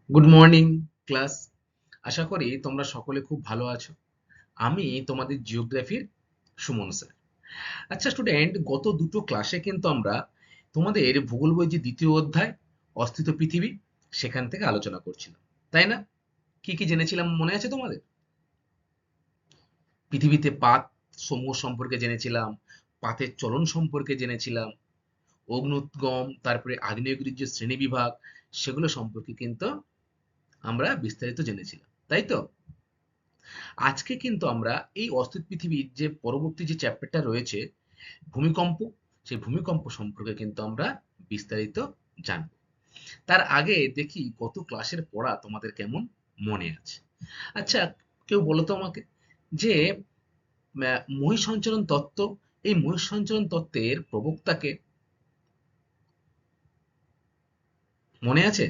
Good morning class. আশা করি তোমরা সকলে খুব ভালো আছো। আমি তোমাদের জিওগ্রাফির সুমন স্যার। আচ্ছা স্টুডেন্ট, গত দুটো ক্লাসে কিন্তু আমরা তোমাদের ভূগোল বই যে দ্বিতীয় অধ্যায় অস্থিত পৃথিবী সেখান থেকে আলোচনা করছিলাম, তাই না? কি কি জেনেছিলাম মনে আছে তোমাদের? পৃথিবীতে পাত সমূহ সম্পর্কে জেনেছিলাম, পাতের চলন সম্পর্কে জেনেছিলাম, অগ্নুৎগম, তারপরে আগ্নেয়গিরির যে শ্রেণীবিভাগ সেগুলো সম্পর্কে কিন্তু আমরা বিস্তারিত জেনেছিলাম, তাই তো? আজকে কিন্তু আমরা এই অস্থিত পৃথিবীর যে পরবর্তী যে চ্যাপ্টারটা রয়েছে ভূমিকম্প, সেই ভূমিকম্প সম্পর্কে কিন্তু আমরা বিস্তারিত জানব। তার আগে দেখি গত ক্লাসের পড়া তোমাদের কেমন মনে আছে। আচ্ছা, কেউ বলো তো আমাকে যে মহিষসঞ্চরণ তত্ত্ব, এই মহিষসঞ্চরণ তত্ত্বের প্রবক্তাকে মনে আছে?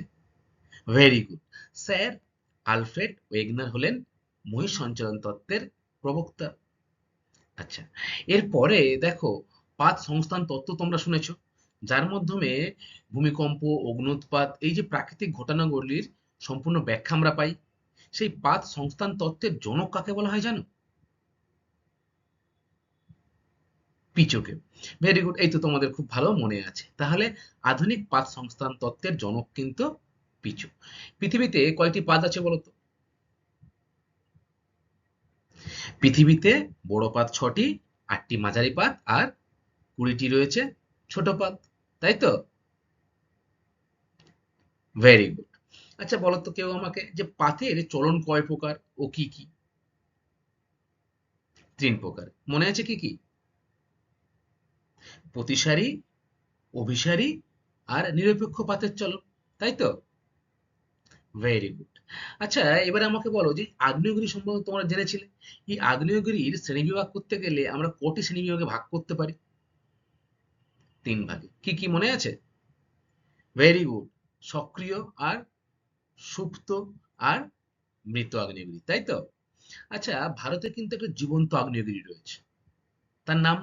Very good. Sir Alfred Wegener হলেন মহিষসঞ্চরণ তত্ত্বের প্রবক্তা। আচ্ছা, এরপরে দেখো পাত সংস্থান তত্ত্ব তোমরা শুনেছো, যার মাধ্যমে ভূমিকম্প, অগ্ন্যুৎপাত এই যে প্রাকৃতিক ঘটনাগুলির সম্পূর্ণ ব্যাখ্যা আমরা পাই। সেই পাত সংস্থান তত্ত্বের জনক কাকে বলা হয় জানো? পিচোকে। ভেরি গুড, এই তো তোমাদের খুব ভালো মনে আছে। তাহলে আধুনিক পাত সংস্থান তত্ত্বের জনক কিন্তু পিচো। পৃথিবীতে কয়টি পাত আছে বলো তো? পৃথিবীতে বড় পাত 6টি, 8টি মাঝারি পাত আর 20টি রয়েছে ছোট পাত, তাই তো? Very good. আচ্ছা বলো তো কেউ আমাকে যে পাতের চলন কয় প্রকার ও কি কি? 3 প্রকার। মনে আছে কি কি? প্রতিসারী, অভিসারী আর নিরপেক্ষ পাতের চলন, তাই তো? Very good. আচ্ছা, এবারে আমাকে বলো যে আগ্নেয়গিরি সম্বন্ধে তোমরা জেনেছিলে, এই আগ্নেয়গিরির শ্রেণীবিভাগ করতে গেলে আমরা কটি শ্রেণীবিভাগে ভাগ করতে পারি? 3 ভাগে। কি কি মনে আছে? Very good. সক্রিয় আর সুপ্ত আর মৃত আগ্নেয়গিরি, তাই তো? আচ্ছা, ভারতে কিন্তু একটা জীবন্ত আগ্নেয়গিরি রয়েছে, তার নাম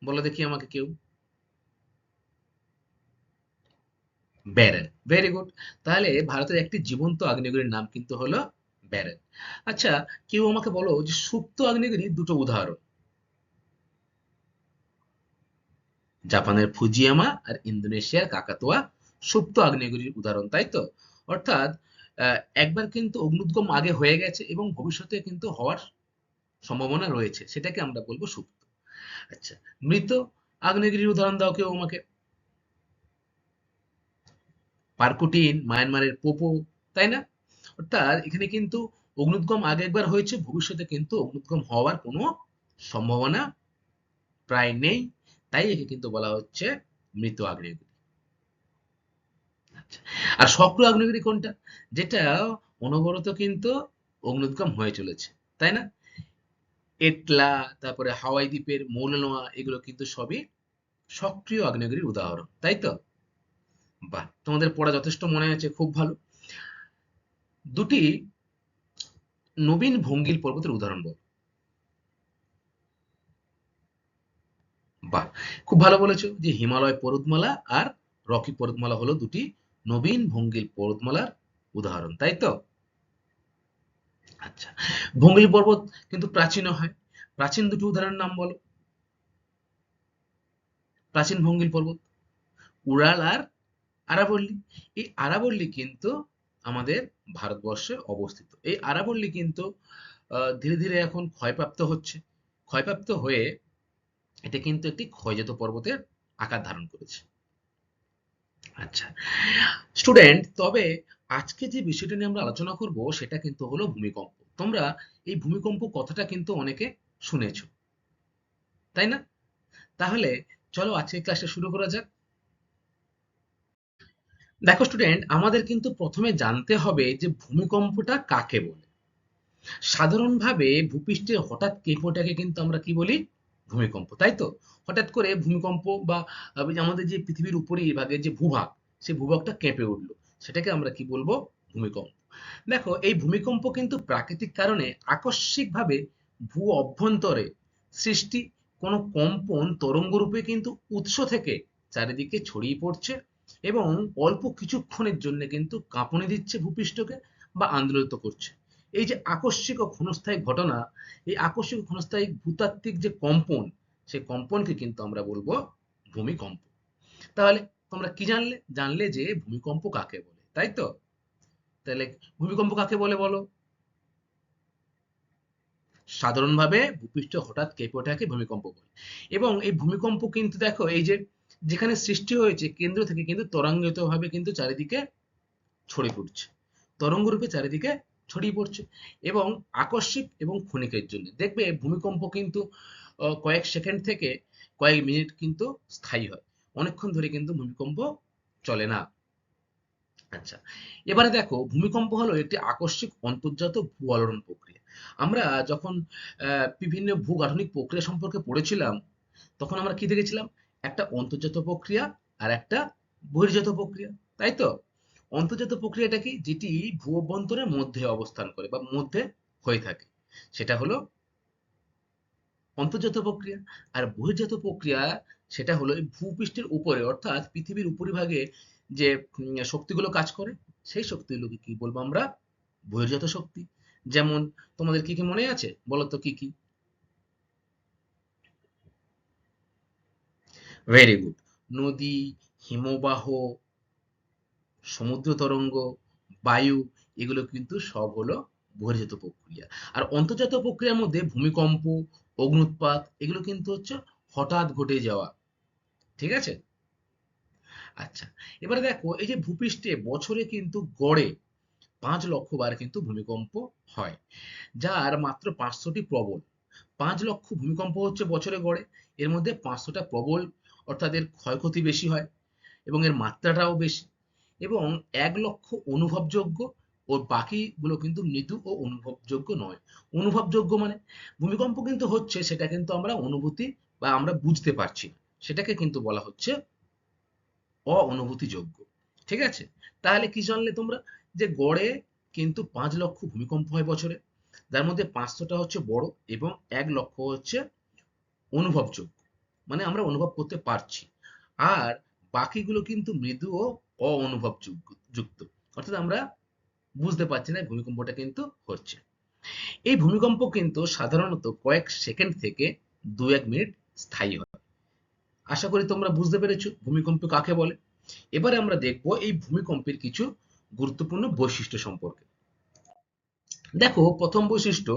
বলো দেখি আমাকে কেউ। ব্যারেল। Very good. তাহলে ভারতের একটি জীবন্ত আগ্নেয়গিরির নাম কিন্তু হলো ব্যারেল। আচ্ছা, কেউ আমাকে বলো যে সুপ্ত আগ্নেয়গিরির দুটো উদাহরণ। জাপানের ফুজিয়ামা আর ইন্দোনেশিয়ার কাকাতুয়া সুপ্ত আগ্নেয়গিরির উদাহরণ, তাই তো? অর্থাৎ একবার কিন্তু অগ্নুদ্গম আগে হয়ে গেছে এবং ভবিষ্যতে কিন্তু হওয়ার সম্ভাবনা রয়েছে, সেটাকে আমরা বলবো সুপ্ত। আচ্ছা, মৃত আগ্নেয়গিরির উদাহরণ দাও কেউ আমাকে। পার্কুটিন, মায়ানমারের পোপো, তাই না? অর্থাৎ এখানে কিন্তু অগ্নুদ্গম আগে একবার হয়েছে, ভবিষ্যতে কিন্তু অগ্নুদ্গম হওয়ার কোনো সম্ভাবনা প্রায় নেই, তাই একে কিন্তু বলা হচ্ছে মৃত আগ্নেয়গিরি। আচ্ছা, আর সক্রিয় আগ্নেয়গিরি কোনটা? যেটা অনবরত কিন্তু অগ্নুদ্গম হয়ে চলেছে, তাই না? এটলা, তারপরে হাওয়াই দ্বীপের মৌলনোয়া, এগুলো কিন্তু সবই সক্রিয় আগ্নেয়গিরির উদাহরণ, তাই তো? বাহ, তোমাদের পড়া যথেষ্ট মনে আছে, খুব ভালো। দুটি নবীন ভঙ্গিল পর্বতের উদাহরণ বল। বাহ, খুব ভালো বলেছো যে হিমালয় পর্বতমালা আর রকি পর্বতমালা হলো দুটি নবীন ভঙ্গিল পর্বতমালার উদাহরণ, তাই তো? আচ্ছা, ভঙ্গিল পর্বত কিন্তু প্রাচীনও হয়। প্রাচীন দুটি উদাহরণের নাম বলো। প্রাচীন ভঙ্গিল পর্বত উড়াল আর আরাবল্লী। এই আরাবল্লী কিন্তু আমাদের ভারতবর্ষে অবস্থিত। এই আরাবল্লী কিন্তু ধীরে ধীরে এখন ক্ষয়প্রাপ্ত হচ্ছে। ক্ষয়প্রাপ্ত হয়ে এটা কিন্তু একটি ক্ষয়জাত পর্বতের আকার ধারণ করেছে। আচ্ছা স্টুডেন্ট, তবে আজকে যে বিষয়টা নিয়ে আমরা আলোচনা করব সেটা কিন্তু হলো ভূমিকম্প। তোমরা এই ভূমিকম্প কথাটা কিন্তু অনেকে শুনেছো, তাই না? তাহলে চলো আজকের ক্লাসটা শুরু করা যাক। দেখো স্টুডেন্ট, আমাদের কিন্তু প্রথমে জানতে হবে যে ভূমিকম্পটা কাকে বলে। সাধারণভাবে ভূপৃষ্ঠের হঠাৎ কেঁপে ওঠাকে কিন্তু আমরা কি বলি? ভূমিকম্প, তাই তো? হঠাৎ করে ভূমিকম্প বা আমাদের যে পৃথিবীর উপরিভাগের যে ভূভাগ, সেই ভূভাগটা কেঁপে উঠলো, সেটাকে আমরা কি বলবো? ভূমিকম্প। দেখো এই ভূমিকম্প কিন্তু প্রাকৃতিক কারণে আকস্মিকভাবে ভূ অভ্যন্তরে সৃষ্টি কোনো কম্পন তরঙ্গ রূপে কিন্তু উৎস থেকে চারিদিকে ছড়িয়ে পড়ছে এবং অল্প কিছুক্ষণের জন্য কিন্তু কাঁপুনি দিচ্ছে ভূপৃষ্ঠকে বা আন্দোলিত করছে। এই যে আকস্মিক ও ক্ষণস্থায়ী ঘটনা, এই আকস্মিক ও ক্ষণস্থায়ী ভূতাত্ত্বিক যে কম্পন, সেই কম্পনকে কিন্তু আমরা বলবো ভূমিকম্প। তাহলে তোমরা কি জানলে? জানলে যে ভূমিকম্প কাকে বলে, তাই তো? তাহলে ভূমিকম্প কাকে বলে বলো? সাধারণভাবে ভূপৃষ্ঠ হঠাৎ কেঁপে ওঠাকে ভূমিকম্প বলে। এবং এই ভূমিকম্প কিন্তু দেখো, এই যে যেখানে সৃষ্টি হয়েছে কেন্দ্র থেকে কিন্তু তরঙ্গায়িত ভাবে কিন্তু চারিদিকে ছড়িয়ে পড়ছে, তরঙ্গ রূপে চারিদিকে ছড়িয়ে পড়ছে। এবং আকস্মিক এবং ক্ষণিকের জন্য দেখবে ভূমিকম্প কিন্তু কয়েক সেকেন্ড থেকে কয়েক মিনিট কিন্তু স্থায়ী হয়, অনেকক্ষণ ধরে কিন্তু ভূমিকম্প চলে না। আচ্ছা, এবারে দেখো ভূমিকম্প হলো একটি আকস্মিক অন্তর্জাত ভূ আলোড়ন প্রক্রিয়া। আমরা যখন বিভিন্ন ভূগাঠনিক প্রক্রিয়া সম্পর্কে পড়েছিলাম, তখন আমরা কি দেখেছিলাম? একটা অন্তর্জাত প্রক্রিয়া আর একটা বহির্জাত প্রক্রিয়া, তাই তো? অন্তর্জাত প্রক্রিয়াটা কি? যেটি ভূ অভ্যন্তরের মধ্যে অবস্থান করে বা মধ্যে হয়ে থাকে, সেটা হলো অন্তর্জাত প্রক্রিয়া। আর বহির্জাত প্রক্রিয়া সেটা হলো এই ভূপৃষ্ঠের উপরে, অর্থাৎ পৃথিবীর উপরিভাগে যে শক্তিগুলো কাজ করে, সেই শক্তিগুলোকে কি বলবো আমরা? বহির্জাত শক্তি। যেমন তোমাদের কি কি মনে আছে বলো তো, কি কি? Very good. নদী, হিমবাহ, সমুদ্র তরঙ্গ, বায়ু, এগুলো কিন্তু সব হলো বহির্জাত প্রক্রিয়া। আর অন্তর্জাত প্রক্রিয়ার মধ্যে ভূমিকম্প, অগ্ন্যুৎপাত, এগুলো কিন্তু হচ্ছে হঠাৎ ঘটে যাওয়া। ঠিক আছে? আচ্ছা, এবারে দেখো এই যে ভূপৃষ্ঠে বছরে কিন্তু গড়ে 5 লক্ষ বার কিন্তু ভূমিকম্প হয়, যার মাত্র 500টি প্রবল। 5 লক্ষ ভূমিকম্প হচ্ছে বছরে গড়ে, এর মধ্যে 500টা প্রবল, অর্থাৎ এর ক্ষয়ক্ষতি বেশি হয় এবং এর মাত্রাটাও বেশি। এবং 1 লক্ষ অনুভবযোগ্য, ও বাকিগুলো কিন্তু মৃদু ও অনুভবযোগ্য নয়। অনুভবযোগ্য মানে ভূমিকম্প কিন্তু হচ্ছে, সেটা কিন্তু আমরা অনুভূতি বা আমরা বুঝতে পারছি না, সেটাকে কিন্তু বলা হচ্ছে অ-অনুভূতিযোগ্য। ঠিক আছে? তাহলে কি জানলে তোমরা? যে গড়ে কিন্তু 5 লক্ষ ভূমিকম্প হয় বছরে, যার মধ্যে 500টা হচ্ছে বড় এবং 1 লক্ষ হচ্ছে অনুভবযোগ্য, মানে আমরা অনুভব করতে পারছি। আর বাকিগুলো কিন্তু মৃদু ও অ-অনুভবযোগ্য যুক্ত, অর্থাৎ আমরা বুঝতে পারছি না ভূমিকম্পটা কিন্তু হচ্ছে। এই ভূমিকম্প কিন্তু সাধারণত কয়েক সেকেন্ড থেকে 2-1 মিনিট স্থায়ী হয়। আশা করি তোমরা বুঝতে পেরেছো ভূমিকম্প কাকে বলে। এবারে আমরা দেখব এই ভূমিকম্পের কিছু গুরুত্বপূর্ণ বৈশিষ্ট্য সম্পর্কে। দেখো, প্রথম বৈশিষ্ট্য,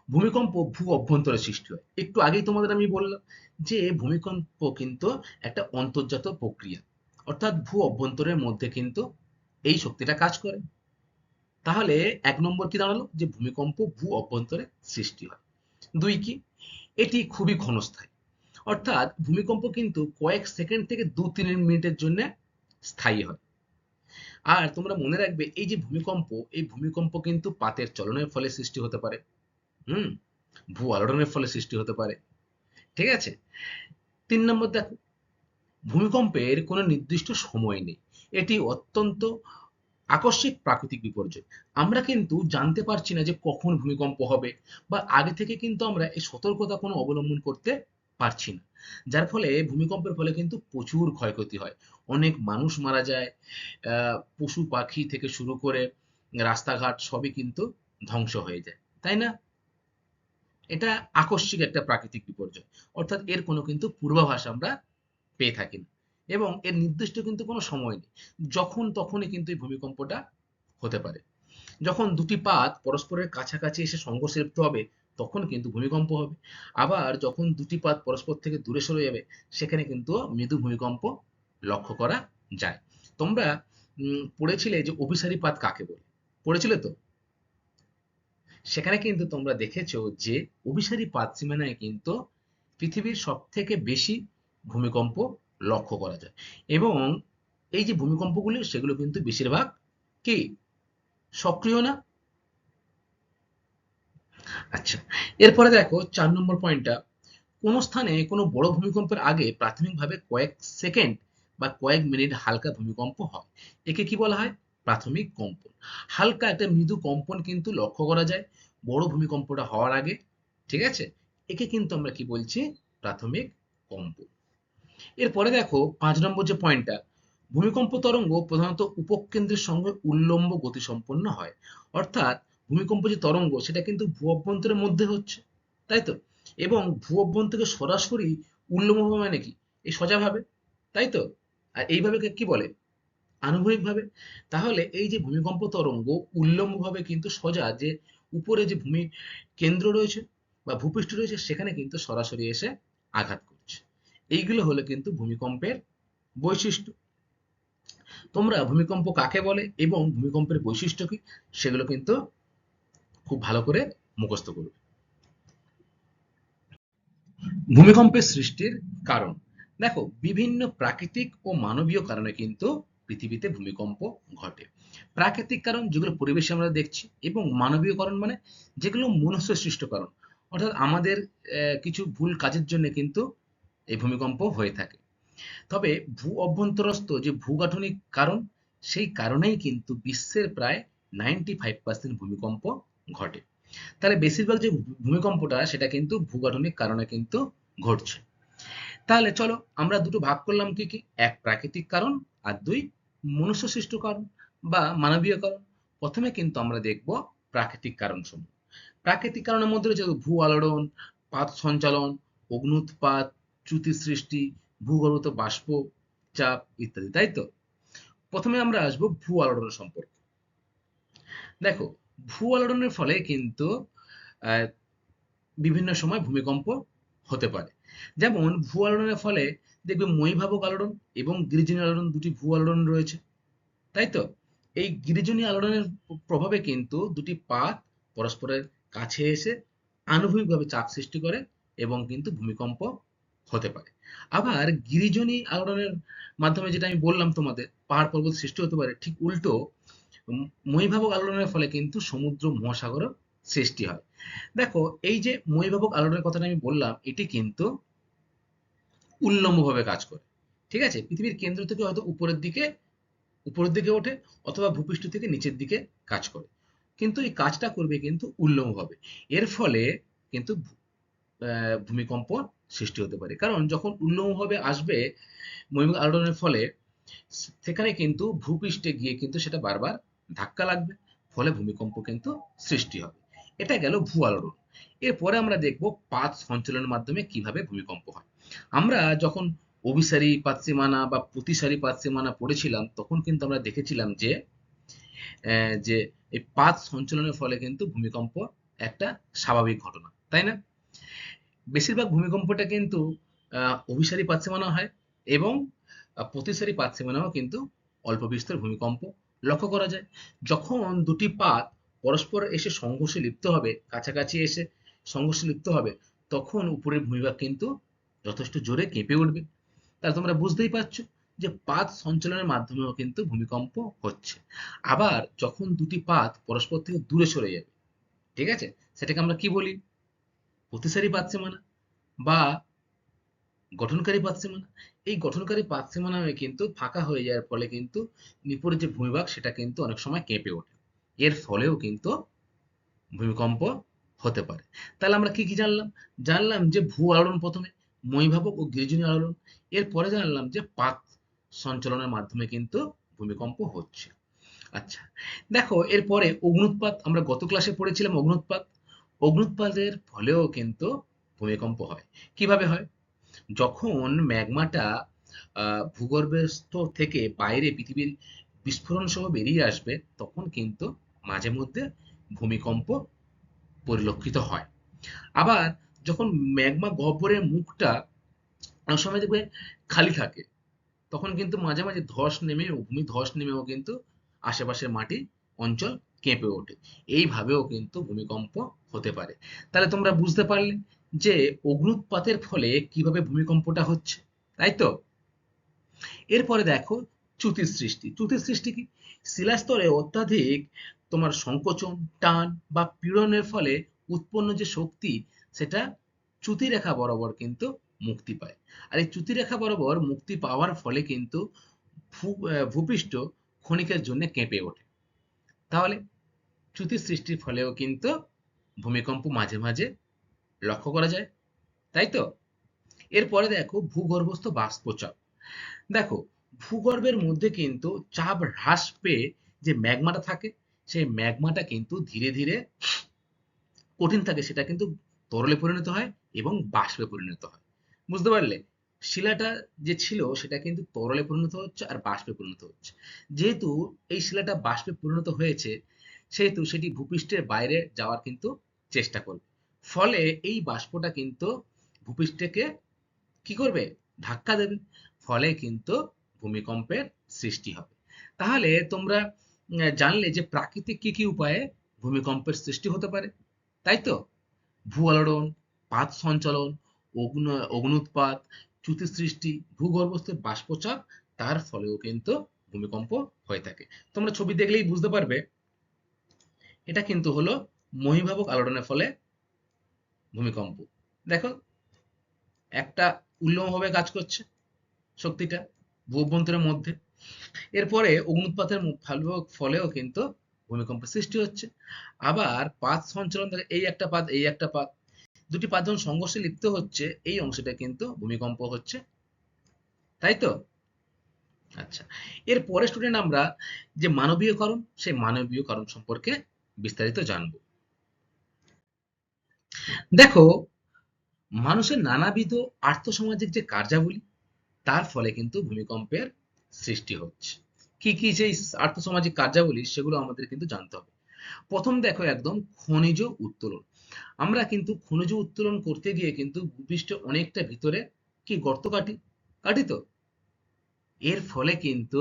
ভূমিকম্প ভূ অভ্যন্তরে সৃষ্টি হয়। একটু আগেই তোমাদের আমি বললাম যে ভূমিকম্প কিন্তু একটা অন্তর্জাত প্রক্রিয়া, অর্থাৎ ভূ অভ্যন্তরের মধ্যে কিন্তু এই শক্তিটা কাজ করে। তাহলে 1 নম্বর কি দাঁড়ালো? যে ভূমিকম্প ভূ অভ্যন্তরে সৃষ্টি হয়। 2 কি? এটি খুবই ক্ষণস্থায়ী, অর্থাৎ ভূমিকম্প কিন্তু কয়েক সেকেন্ড থেকে 2-3 মিনিটের জন্য স্থায়ী হয়। আর তোমরা মনে রাখবে এই যে ভূমিকম্প, এই ভূমিকম্প কিন্তু পাতের চলনের ফলে সৃষ্টি হতে পারে, হুম, ভূ আলোড়নের ফলে সৃষ্টি হতে পারে। ঠিক আছে? 3 নম্বর দেখো, ভূমিকম্পের কোনো নির্দিষ্ট সময় নেই, এটি অত্যন্ত আকস্মিক প্রাকৃতিক বিপর্যয়। আমরা কিন্তু জানতে পারছি না যে কখন ভূমিকম্প হবে, বা আগে থেকে কিন্তু আমরা এই সতর্কতা কোনো অবলম্বন করতে পারছি না, যার ফলে ভূমিকম্পের ফলে কিন্তু প্রচুর ক্ষয়ক্ষতি হয়, অনেক মানুষ মারা যায়, পশু পাখি থেকে শুরু করে রাস্তাঘাট সবই কিন্তু ধ্বংস হয়ে যায়, তাই না? এটা আকস্মিক একটা প্রাকৃতিক বিপর্যয়, অর্থাৎ এর কোনো কিন্তু পূর্বাভাস আমরা পেয়ে থাকি না, এবং এর নির্দিষ্ট কিন্তু কোনো সময় নেই, যখন তখনই কিন্তু এই ভূমিকম্পটা হতে পারে। যখন দুটি পাত পরস্পরের কাছাকাছি এসে সংঘর্ষে লিপ্ত হবে, তখন কিন্তু ভূমিকম্প হবে। আবার যখন দুটি পাত পরস্পর থেকে দূরে সরে যাবে, সেখানে কিন্তু মৃদু ভূমিকম্প লক্ষ্য করা যায়। তোমরা পড়েছিলে যে অভিসারী পাত কাকে বলে? পড়েছিলে তো? সেখানে কিন্তু তোমরা দেখেছো যে অভিসারী পাত সীমানায় কিন্তু পৃথিবীর সবথেকে বেশি ভূমিকম্প লক্ষ্য করা যায়। এবং এই যে ভূমিকম্পগুলি, সেগুলো কিন্তু বেশিরভাগ কি সক্রিয় না? আচ্ছা, এরপরে দেখো 4 নম্বর পয়েন্টটা, কোন স্থানে কোনো বড় ভূমিকম্পের আগে প্রাথমিকভাবে কয়েক সেকেন্ড বা কয়েক মিনিট হালকা ভূমিকম্প হয়, একে কি বলা হয়? প্রাথমিক কম্পন। হালকা একটা মৃদু কম্পন কিন্তু লক্ষ্য করা যায় বড় ভূমিকম্পটা হওয়ার আগে। ঠিক আছে? একে কিন্তু আমরা কি বলছি? প্রাথমিক কম্পন। এরপরে দেখো 5 নম্বর যে পয়েন্টটা, ভূমিকম্প তরঙ্গ প্রধানত উপকেন্দ্রের সঙ্গে উল্লম্ব গতিসম্পন্ন হয়। অর্থাৎ ভূমিকম্প যে তরঙ্গ সেটা কিন্তু ভূ অভ্যন্তরের মধ্যে হচ্ছে, তাই তো? এবং ভূ অভ্যন্তর থেকে সরাসরি উল্লম্বভাবে মানে কি? এই সোজাভাবে, তাই তো? আর এইভাবে কি বলে? আনুভূমিকভাবে। তাহলে এই যে ভূমিকম্প তরঙ্গ উল্লম্বভাবে কিন্তু সোজা যে উপরে যে ভূমি কেন্দ্র রয়েছে বা ভূপৃষ্ঠ রয়েছে সেখানে কিন্তু সরাসরি এসে আঘাত করছে। এইগুলো হলো কিন্তু ভূমিকম্পের বৈশিষ্ট্য। তোমরা ভূমিকম্প কাকে বলে এবং ভূমিকম্পের বৈশিষ্ট্য কি সেগুলো কিন্তু খুব ভালো করে মুখস্থ করবে। ভূমিকম্পের সৃষ্টির কারণ, দেখো বিভিন্ন প্রাকৃতিক ও মানবীয় কারণে কিন্তু পৃথিবীতে ভূমিকম্প ঘটে। প্রাকৃতিক কারণ যেগুলো পরিবেশে আমরা দেখছি, এবং মানবীয় কারণ মানে যেগুলো মনুষ্য সৃষ্ট কারণ, অর্থাৎ আমাদের কিছু ভুল কাজের জন্য কিন্তু এই ভূমিকম্প হয়ে থাকে। তবে ভূ অভ্যন্তরস্থ যে ভূগাঠনিক কারণ, সেই কারণেই কিন্তু বিশ্বের প্রায় 95% ভূমিকম্প ঘটে। তাহলে বেশিরভাগ যে ভূমিকম্পটা সেটা কিন্তু ভূগাঠনিক কারণে কিন্তু ঘটছে। তাহলে চলো আমরা দুটো ভাগ করলাম কি কি, এক প্রাকৃতিক কারণ আর দুই মনুষ্য সৃষ্ট কারণ বা মানবীয় কারণ। প্রথমে কিন্তু আমরা দেখব প্রাকৃতিক কারণ সমূহ। প্রাকৃতিক কারণের মধ্যে রয়েছে ভূ আলোড়ন, পাত সঞ্চালন, অগ্নুৎপাত, চ্যুতি সৃষ্টি, ভূগর্ভস্থ বাষ্প চাপ ইত্যাদি, তাই তো? প্রথমে আমরা আসবো ভূ আলোড়ন সম্পর্কে। দেখো, ভূ আলোড়নের ফলে কিন্তু আহ, বিভিন্ন সময় ভূমিকম্প হতে পারে। যেমন ভূ আলোড়নের ফলে দেখবে মহীভাবক আলোড়ন এবং গিরিজনী আলোড়ন, দুটি ভূ আলোড়ন রয়েছে, তাই তো? এই গিরিজনী আলোড়নের প্রভাবে কিন্তু দুটি পাত পরস্পরের কাছে এসে আনুভূমিকভাবে চাপ সৃষ্টি করে এবং কিন্তু ভূমিকম্প হতে পারে। আবার গিরিজনী আলোড়নের মাধ্যমে, যেটা আমি বললাম তোমাদের, পাহাড় পর্বত সৃষ্টি হতে পারে, ঠিক উল্টো মহীভাবক আলোড়নের ফলে কিন্তু সমুদ্র মহাসাগরও সৃষ্টি হয়। দেখো, এই যে মহীভাবক আলোড়নের কথাটা আমি বললাম, এটি কিন্তু উল্লম্বভাবে কাজ করে। ঠিক আছে? পৃথিবীর কেন্দ্র থেকে হয়তো উপরের দিকে ওঠে, অথবা ভূপৃষ্ঠ থেকে নিচের দিকে কাজ করে। কিন্তু এই কাজটা করবে কিন্তু উল্লম্বভাবে। এর ফলে কিন্তু ভূমিকম্প সৃষ্টি হতে পারে। কারণ যখন উল্লম্বভাবে আসবে মহীভাবক আলোড়নের ফলে, সেখানে কিন্তু ভূপৃষ্ঠে গিয়ে কিন্তু সেটা বারবার ধাক্কা লাগবে, ফলে ভূমিকম্প কিন্তু সৃষ্টি হবে। এটা গেল ভূ আলোড়ন। এরপরে আমরা দেখব পাত সঞ্চালনের মাধ্যমে কিভাবে ভূমিকম্প হয়। আমরা যখন অভিসারী পাতসীমানা বা প্রতিসারী পাতসীমানা পড়েছিলাম, তখন কিন্তু আমরা দেখেছিলাম যে এই পাত সঞ্চালনের ফলে কিন্তু ভূমিকম্প একটা স্বাভাবিক ঘটনা, তাই না? বেশিরভাগ ভূমিকম্পটা কিন্তু অভিসারী পাতসীমানা হয়, এবং প্রতিসারী পাতসীমানাও কিন্তু অল্প বিস্তর ভূমিকম্প লক্ষ্য করা যায়। যখন দুটি পাত পরস্পর এসে সংঘর্ষে লিপ্ত হবে, কাছাকাছি এসে সংঘর্ষে লিপ্ত হবে, তখন উপরের ভূমিভাগ কিন্তু যথেষ্ট জোরে কেঁপে উঠবে। তাহলে তোমরা বুঝতেই পারছো যে পাত সঞ্চালনের মাধ্যমেও কিন্তু ভূমিকম্প হচ্ছে। আবার যখন দুটি পাত পরস্পর থেকে দূরে সরে যাবে, ঠিক আছে, সেটাকে আমরা কি বলি? প্রতিসারী পাতসীমানা বা গঠনকারী পাতসীমানা। এই গঠনকারী পাতসীমানা কিন্তু ফাঁকা হয়ে যাওয়ার ফলে কিন্তু নিপরের যে ভূমিভাগ সেটা কিন্তু অনেক সময় কেঁপে ওঠে। এর ফলেও কিন্তু ভূমিকম্প হতে পারে। তাহলে আমরা কি কি জানলাম? জানলাম যে ভূ আলোড়ন প্রথমে, মহীভাবক ও গিরিজনী আলোড়ন। এরপরে জানলাম যে পাত সঞ্চালনের মাধ্যমে কিন্তু ভূমিকম্প হচ্ছে। আচ্ছা, দেখো এরপরে অগ্নুৎপাত, আমরা গত ক্লাসে পড়েছিলাম অগ্নুৎপাত। অগ্নুৎপাতের ফলেও কিন্তু ভূমিকম্প হয়। কিভাবে হয়? যখন ম্যাগমাটা ভূগর্ভস্থ থেকে বাইরে পৃথিবীর বিস্ফোরণ সহ বেরিয়ে আসবে, তখন কিন্তু মাঝে মধ্যে ভূমিকম্প পরিলক্ষিত হয়। আবার যখন ম্যাগমা গহ্বরের মুখটা অনেক সময় দেখবে খালি থাকে, তখন কিন্তু মাঝে মাঝে ভূমি ধস নেমেও কিন্তু আশেপাশের মাটি অঞ্চল কেঁপে ওঠে। এইভাবেও কিন্তু ভূমিকম্প হতে পারে। তাহলে তোমরা বুঝতে পারলে যে অগ্নুৎপাতের ফলে কিভাবে ভূমিকম্পটা হচ্ছে, তাই তো? এরপরে দেখো চ্যুতির সৃষ্টি। চ্যুতির সৃষ্টি কি? শিলাস্তরে অত্যাধিক তোমার সংকোচন, টান বা পীড়নের ফলে উৎপন্ন যে শক্তি, সেটা চ্যুতি রেখা বরাবর কিন্তু মুক্তি পায়। আর এই চ্যুতি রেখা বরাবর মুক্তি পাওয়ার ফলে কিন্তু ভূপৃষ্ঠ ক্ষণিকের জন্য কেঁপে ওঠে। তাহলে চ্যুতি সৃষ্টির ফলেও কিন্তু ভূমিকম্প মাঝে মাঝে লক্ষ্য করা যায়, তাই তো? এরপরে দেখো ভূগর্ভস্থ বাষ্পচাপ। দেখো, ভূগর্ভের মধ্যে কিন্তু চাপ হ্রাস পেয়ে যে ম্যাগমাটা থাকে, সেই ম্যাগমাটা কিন্তু ধীরে ধীরে কঠিন থাকে, সেটা কিন্তু তরলে পরিণত হয় এবং বাষ্পে পরিণত হয়। বুঝতে পারলে? শিলাটা যে ছিল সেটা কিন্তু তরলে পরিণত হচ্ছে আর বাষ্পে পরিণত হচ্ছে। যেহেতু এই শিলাটা বাষ্পে পরিণত হয়েছে, সেহেতু সেটি ভূপৃষ্ঠের বাইরে যাওয়ার কিন্তু চেষ্টা করবে। ফলে এই বাষ্পটা কিন্তু ভূপৃষ্ঠকে কি করবে? ধাক্কা দেবে। ফলে কিন্তু ভূমিকম্পের সৃষ্টি হবে। তাহলে তোমরা জানলে যে প্রাকৃতিক কি কি উপায়ে ভূমিকম্পের সৃষ্টি হতে পারে, তাই তো? ভূ আলোড়ন, পাত সঞ্চালন, অগ্ন্যুৎপাত, চ্যুতি সৃষ্টি, ভূগর্ভস্থ বাষ্পচাপ, তার ফলেও কিন্তু ভূমিকম্প হয়ে থাকে। তোমরা ছবি দেখলেই বুঝতে পারবে এটা কিন্তু হলো মহীভাবক আলোড়নের ফলে ভূমিকম্প। দেখো, একটা উল্লম্বভাবে কাজ করছে শক্তিটা ভূ অভ্যন্তরের মধ্যে। এরপরে অগ্ন্যুৎপাতের ফলেও কিন্তু ভূমিকম্পের সৃষ্টি হচ্ছে। আবার পাত সঞ্চালন থেকে এই একটা পাত, এই একটা পাত, দুটি পাত যখন সংঘর্ষে লিপ্ত হচ্ছে, এই অংশটা কিন্তু ভূমিকম্প হচ্ছে, তাই তো? আচ্ছা, এর পরে স্টুডেন্ট আমরা যে মানবীয় কারণ, সেই মানবীয় কারণ সম্পর্কে বিস্তারিত জানবো। দেখো, মানুষের নানাবিধ আর্থসামাজিক যে কার্যাবলী, তার ফলে কিন্তু ভূমিকম্পের সৃষ্টি হচ্ছে। কি কি সেই আর্থসামাজিক কার্যাবলী, সেগুলো আমাদের কিন্তু জানতে হবে। প্রথম দেখো, একদম খনিজ উত্তোলন। আমরা কিন্তু খনিজ উত্তোলন করতে গিয়ে কিন্তু ভূপৃষ্ঠে অনেকটা ভিতরে কি গর্ত কাটি, কাটি তো? এর ফলে কিন্তু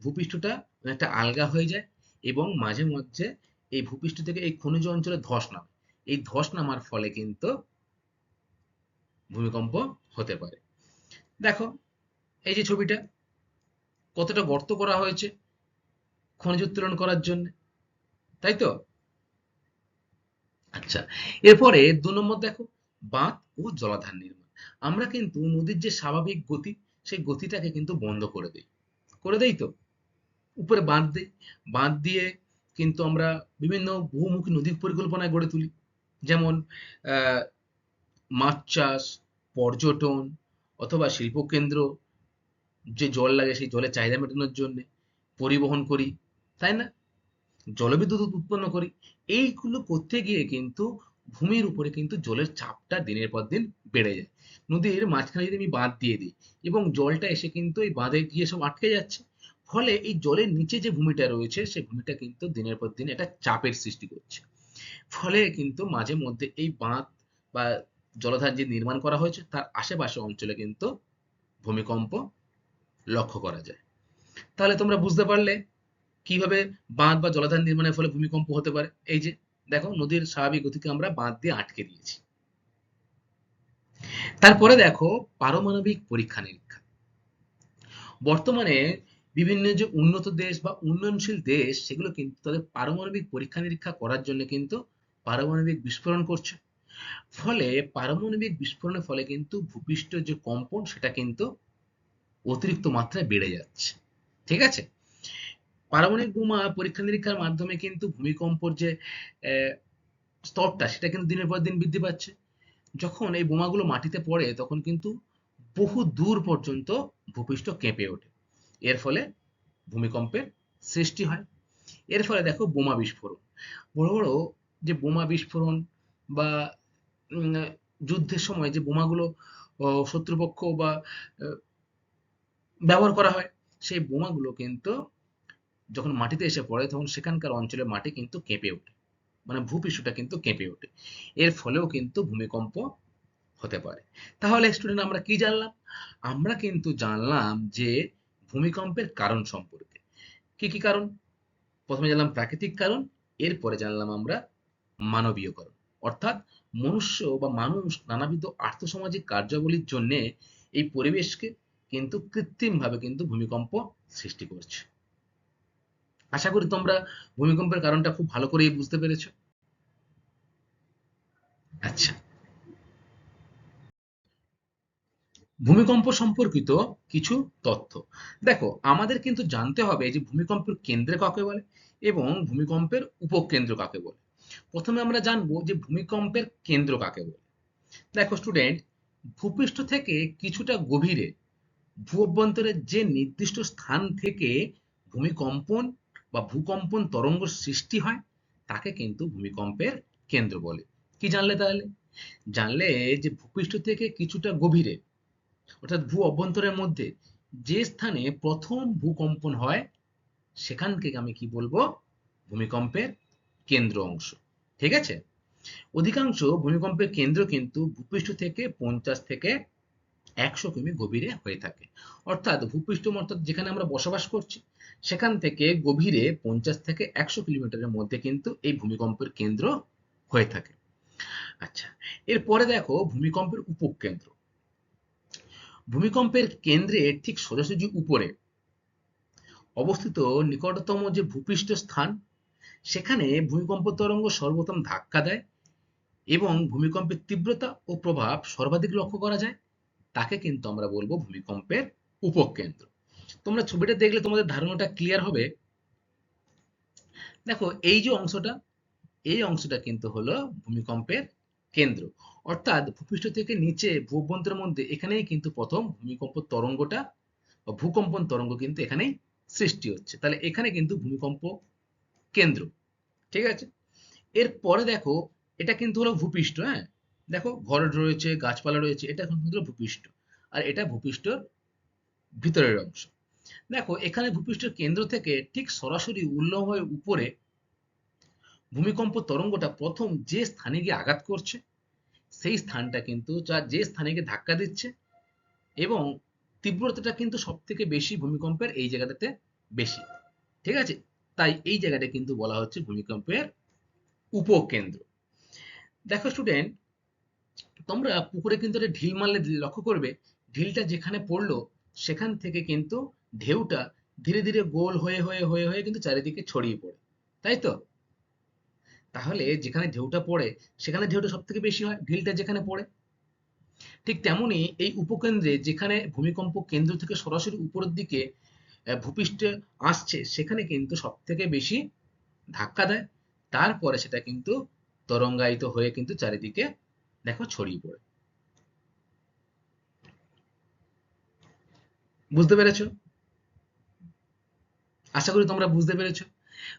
ভূপৃষ্ঠটা অনেকটা আলগা হয়ে যায় এবং মাঝে মধ্যে এই ভূপৃষ্ঠ থেকে এই খনিজ অঞ্চলে ধস নামে। এই ধস নামার ফলে কিন্তু ভূমিকম্প হতে পারে। দেখো, এই যে ছবিটা, কতটা গর্ত করা হয়েছে খনিজ উত্তোলন করার জন্য, তাই তো? আচ্ছা, এরপরে ২ নম্বর দেখো, বাঁধ ও জলাধার নির্মাণ। আমরা কিন্তু নদীর যে স্বাভাবিক গতি, সেই গতিটাকে কিন্তু বন্ধ করে দেই। করে দেই তো? উপরে বাঁধ দেই। বাঁধ দিয়ে কিন্তু আমরা বিভিন্ন বহুমুখী নদী পরিকল্পনা গড়ে তুলি। যেমন আ মাছ চাষ, পর্যটন অথবা শিল্পকেন্দ্র, যে জল লাগে সেই জলের চাহিদা মেটানোর জন্যে পরিবহন করি, তাই না? জলবিদ্যুৎ উৎপন্ন করি। এইগুলো করতে গিয়ে কিন্তু ভূমির উপরে কিন্তু জলের চাপটা দিনের পর দিন বেড়ে যায়। নদীর মাঝখানে যদি আমি বাঁধ দিয়ে দিই এবং জলটা এসে কিন্তু এই বাঁধে গিয়ে সব আটকে যাচ্ছে। ফলে এই জলের নিচে যে ভূমিটা রয়েছে, সেই ভূমিটা কিন্তু দিনের পর দিন একটা চাপের সৃষ্টি করছে। ফলে কিন্তু মাঝে মধ্যে এই বাঁধ বা জলাধার যে নির্মাণ করা হয়েছে, তার আশেপাশে অঞ্চলে কিন্তু ভূমিকম্প লক্ষ্য করা যায়। তাহলে তোমরা বুঝতে পারলে কিভাবে বাঁধ বা জলাধার নির্মাণের ফলে ভূমিকম্প হতে পারে। এই যে দেখো, নদীর স্বাভাবিক গতিকে আমরা বাঁধ দিয়ে আটকে দিয়েছি। তারপরে দেখো, পারমাণবিক পরীক্ষা নিরীক্ষা। বর্তমানে বিভিন্ন যে উন্নত দেশ বা উন্নয়নশীল দেশ, সেগুলো কিন্তু তাদের পারমাণবিক পরীক্ষা নিরীক্ষা করার জন্য কিন্তু পারমাণবিক বিস্ফোরণ করছে। ফলে পারমাণবিক বিস্ফোরণের ফলে কিন্তু ভূপৃষ্ঠ যে কম্পন, সেটা কিন্তু অতিরিক্ত মাত্রায় বেড়ে যাচ্ছে। ঠিক আছে? পারমাণবিক বোমা পরীক্ষা নিরীক্ষার মাধ্যমে কিন্তু ভূমিকম্পর যে আহ, স্তরটা, সেটা কিন্তু দিনের পর দিন বৃদ্ধি পাচ্ছে। যখন এই বোমাগুলো মাটিতে পড়ে, তখন কিন্তু বহু দূর পর্যন্ত ভূপৃষ্ঠ কেঁপে ওঠে। এর ফলে ভূমিকম্পের সৃষ্টি হয়। এর ফলে দেখো, বোমা বিস্ফোরণ, বড় বড় যে বোমা বিস্ফোরণ বা উম, যুদ্ধের সময় যে বোমাগুলো শত্রুপক্ষ বা ব্যবহার করা হয়, সেই বোমাগুলো কিন্তু যখন মাটিতে এসে পড়ে, তখন সেখানকার অঞ্চলের মাটি কিন্তু কেঁপে ওঠে, মানে ভূপৃষ্ঠটা কিন্তু কেঁপে ওঠে। এর ফলেও কিন্তু ভূমিকম্প হতে পারে। তাহলে স্টুডেন্ট আমরা কি জানলাম? আমরা কিন্তু জানলাম যে ভূমিকম্পের কারণ সম্পর্কে। কি কি কারণ? প্রথমে জানলাম প্রাকৃতিক কারণ, এরপরে জানলাম আমরা মানবীয় কারণ। অর্থাৎ মনুষ্য বা মানুষ নানাবিধ আর্থসামাজিক কার্যাবলীর জন্য এই পরিবেশকে কিন্তু কৃত্রিমভাবে কিন্তু ভূমিকম্প সৃষ্টি করছে। আশা করি তোমরা ভূমিকম্পের কারণটা খুব ভালো করেই বুঝতে পেরেছো। আচ্ছা, ভূমিকম্প সম্পর্কিত কিছু তথ্য। দেখো, আমাদের কিন্তু জানতে হবে যে ভূমিকম্পের কেন্দ্রে কাকে বলে এবং ভূমিকম্পের উপকেন্দ্র কাকে বলে। প্রথমে আমরা জানবো যে ভূমিকম্পের কেন্দ্র কাকে বলে। দেখো স্টুডেন্ট, ভূপৃষ্ঠ থেকে কিছুটা গভীরে ভূ অভ্যন্তরের যে নির্দিষ্ট স্থান থেকে ভূমিকম্পন বা ভূকম্পন তরঙ্গ সৃষ্টি হয় তাকে কিন্তু ভূমিকম্পের কেন্দ্র বলে। কি জানলে তাহলে? জানলে যে ভূপৃষ্ঠ থেকে কিছুটা গভীরে অর্থাৎ ভূ অভ্যন্তরের মধ্যে যে স্থানে প্রথম ভূকম্পন হয় সেখানকে আমি কি বলবো? ভূমিকম্পের কেন্দ্র অংশ। ঠিক আছে? অধিকাংশ ভূমিকম্পের কেন্দ্র কিন্তু ভূপৃষ্ঠ থেকে 50 থেকে 100 কিমি গভীরে হয়ে থাকে। অর্থাৎ ভূপৃষ্ঠ অর্থাৎ যেখানে আমরা বসবাস করছি সেখান থেকে গভীরে 50 থেকে 100 কিলোমিটারের মধ্যে কিন্তু এই ভূমিকম্পের কেন্দ্র হয়ে থাকে। আচ্ছা, এরপরে দেখো ভূমিকম্পের উপকেন্দ্র। ভূমিকম্পের কেন্দ্রের ঠিক সোজাসুজি উপরে অবস্থিত নিকটতম যে ভূপৃষ্ঠ স্থান সেখানে ভূমিকম্প তরঙ্গ সর্বপ্রথম ধাক্কা দেয় এবং ভূমিকম্পের তীব্রতা ও প্রভাব সর্বাধিক লক্ষ্য করা যায় তাকে কিন্তু আমরা বলবো ভূমিকম্পের উপকেন্দ্র। তোমরা ছবিটা দেখলে তোমাদের ধারণাটা ক্লিয়ার হবে। দেখো এই যে অংশটা, এই অংশটা কিন্তু হলো ভূমিকম্পের কেন্দ্র। অর্থাৎ ভূপৃষ্ঠ থেকে নিচে ভূঅভ্যন্তরের মধ্যে এখানেই কিন্তু প্রথম ভূমিকম্প তরঙ্গটা বা ভূকম্পন তরঙ্গ কিন্তু এখানেই সৃষ্টি হচ্ছে। তাহলে এখানে কিন্তু ভূমিকম্প কেন্দ্র। ঠিক আছে? এরপরে দেখো এটা কিন্তু হলো ভূপৃষ্ঠ, হ্যাঁ? দেখো ঘর রয়েছে, গাছপালা রয়েছে, এটা কিন্তু হলো ভূপৃষ্ঠ। আর এটা ভূপৃষ্ঠর ভিতরের অংশ। দেখো এখানে ভূপৃষ্ঠের কেন্দ্র থেকে ঠিক সরাসরি উল্লম্ব হয়ে উপরে ভূমিকম্প তরঙ্গটা প্রথম যে স্থানে গিয়ে আঘাত করছে সেই স্থানটা কিন্তু যে স্থানে গিয়ে ধাক্কা দিচ্ছে এবং তীব্রতাটা কিন্তু সব থেকে বেশি ভূমিকম্পের এই জায়গাটাতে বেশি। ঠিক আছে? তাই এই জায়গাটা কিন্তু বলা হচ্ছে ভূমিকম্পের উপকেন্দ্র। দেখো স্টুডেন্ট, তোমরা পুকুরে কিন্তু একটা ঢিল মারলে লক্ষ্য করবে ঢিলটা যেখানে পড়লো সেখান থেকে কিন্তু ঢেউটা ধীরে ধীরে গোল হয়ে হয়ে হয়ে হয়ে কিন্তু চারিদিকে ছড়িয়ে পড়ে, তাই তো? তাহলে যেখানে ঢেউটা পড়ে সেখানে ঢেউটা সব থেকে বেশি হয় ঢিলটা যেখানে পড়ে। ঠিক তেমনি এই উপকেন্দ্রে যেখানে ভূমিকম্প কেন্দ্র থেকে সরাসরি উপরের দিকে ভূপৃষ্ঠে আসছে সেখানে কিন্তু সব থেকে বেশি ধাক্কা দেয়, তারপরে সেটা কিন্তু তরঙ্গায়িত হয়ে কিন্তু চারিদিকে দেখো ছড়িয়ে পড়ে। বুঝতে পেরেছো? আশা করি তোমরা বুঝতে পেরেছো।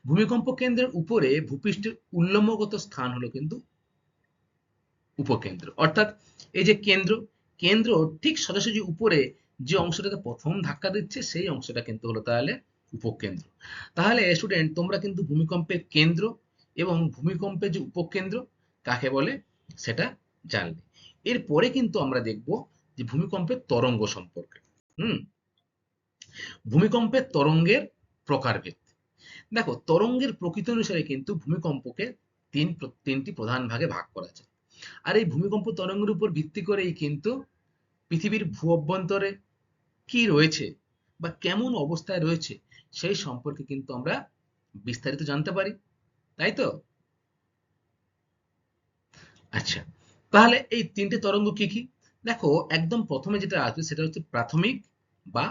ভূমিকম্প কেন্দ্রের উপরে ভূপৃষ্ঠের উল্লম্বগত স্থান হলো কিন্তু উপকেন্দ্র। অর্থাৎ এই যে কেন্দ্র, কেন্দ্র ঠিক সোজাসুজি উপরে যে অংশটাতে প্রথম ধাক্কা দিচ্ছে সেই অংশটা কিন্তু হলো তাহলে উপকেন্দ্র। তাহলে স্টুডেন্ট তোমরা কিন্তু ভূমিকম্পের কেন্দ্র এবং ভূমিকম্পের যে উপকেন্দ্র কাকে বলে সেটা জানলে। এরপরে কিন্তু আমরা দেখব যে ভূমিকম্পের তরঙ্গ সম্পর্কে। হুম, ভূমিকম্পের তরঙ্গের প্রকারভেদ। দেখো তরঙ্গের প্রকৃতি অনুসারে কিন্তু ভূমিকম্পকে তিনটি প্রধান ভাগে ভাগ করা যায়। আর এই ভূমিকম্প তরঙ্গের উপর ভিত্তি করেই কিন্তু পৃথিবীর ভূ অভ্যন্তরে কি রয়েছে বা কেমন অবস্থায় রয়েছে সেই সম্পর্কে কিন্তু আমরা বিস্তারিত জানতে পারি, তাই তো? আচ্ছা, তাহলে এই তিনটে তরঙ্গ কি কি? দেখো একদম প্রথমে যেটা আসবে সেটা হচ্ছে প্রাথমিক বা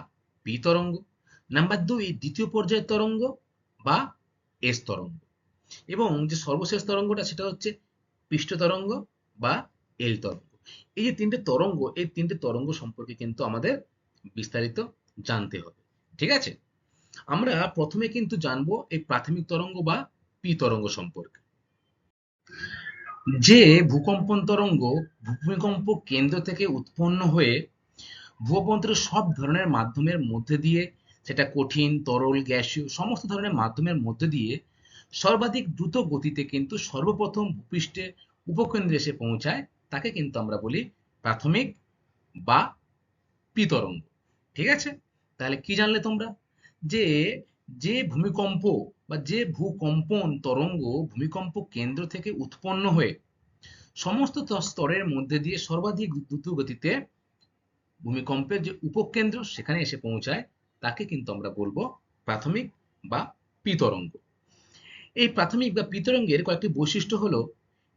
পি তরঙ্গ। নাম্বার দুই দ্বিতীয় পর্যায়ের তরঙ্গ বা এস তরঙ্গ। এবং যে সর্বশেষ তরঙ্গটা সেটা হচ্ছে পৃষ্ঠ তরঙ্গ বা এল তরঙ্গ। এই যে তিনটে তরঙ্গ, এই তিনটে তরঙ্গ সম্পর্কে কিন্তু আমাদের বিস্তারিত জানতে হবে। ঠিক আছে? আমরা প্রথমে কিন্তু জানবো এই প্রাথমিক তরঙ্গ বা পি তরঙ্গ সম্পর্কে। যে ভূকম্পন তরঙ্গ ভূমিকম্প কেন্দ্র থেকে উৎপন্ন হয়ে ভূঅভ্যন্তরের সব ধরনের মাধ্যমের মধ্যে দিয়ে, সেটা কঠিন, তরল, গ্যাসীয় সমস্ত ধরনের মাধ্যমের মধ্যে দিয়ে সর্বাধিক দ্রুত গতিতে কিন্তু সর্বপ্রথম ভূপৃষ্ঠে উপকেন্দ্রে এসে পৌঁছায় তাকে কিন্তু আমরা বলি প্রাথমিক বা পি তরঙ্গ। ঠিক আছে? তাহলে কি জানলে তোমরা? যে যে ভূমিকম্প বা যে ভূকম্পন তরঙ্গ ভূমিকম্প কেন্দ্র থেকে উৎপন্ন হয়ে সমস্ত স্তরের মধ্যে দিয়ে সর্বাধিক দ্রুত গতিতে ভূমিকম্পের যে উপকেন্দ্র সেখানে এসে পৌঁছায় তাকে কিন্তু আমরা বলবো প্রাথমিক বা পি তরঙ্গ। এই প্রাথমিক বা পি তরঙ্গের কয়েকটি বৈশিষ্ট্য হলো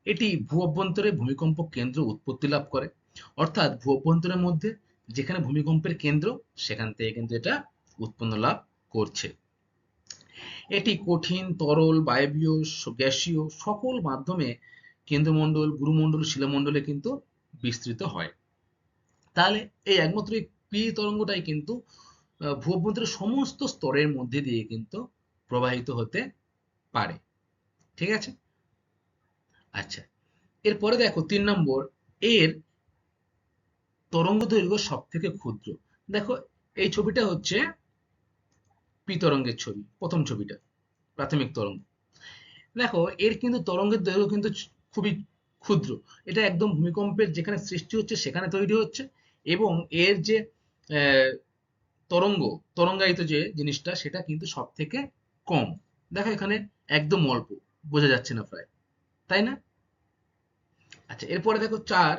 এটি ভূ অভ্যন্তরে ভূমিকম্প কেন্দ্র উৎপত্তি লাভ করে। অর্থাৎ ভূ অভ্যন্তরের মধ্যে যেখানে ভূমিকম্পের কেন্দ্র সেখান থেকে কিন্তু এটা উৎপন্ন লাভ করছে। এটি কঠিন, তরল, বায়বীয়, গ্যাসীয় সকল মাধ্যমে কেন্দ্রমণ্ডল, গুরুমণ্ডল, শিলামণ্ডলে কিন্তু বিস্তৃত হয়। তাহলে এই একমাত্র পি তরঙ্গটাই কিন্তু ভূঅভ্যন্তরের সমস্ত স্তরের মধ্যে দিয়ে কিন্তু প্রবাহিত হতে পারে। ঠিক আছে? আচ্ছা, এরপরে দেখো 3 নম্বর, এর তরঙ্গ দৈর্ঘ্য সব থেকে ক্ষুদ্র। দেখো, এই ছবিটা হচ্ছে পি তরঙ্গের ছবি, প্রথম ছবিটা প্রাথমিক তরঙ্গ। দেখো, এর কিন্তু তরঙ্গের দৈর্ঘ্য কিন্তু খুবই ক্ষুদ্র। এটা একদম ভূমিকম্পের যেখানে সৃষ্টি হচ্ছে সেখানে তৈরি হচ্ছে, এবং এর যে আহ, তরঙ্গ, তরঙ্গায়িত যে জিনিসটা সেটা কিন্তু সব থেকে কম। দেখো এখানে একদম অল্প, বোঝা যাচ্ছে না প্রায়, তাই না? আচ্ছা, এরপরে দেখো 4,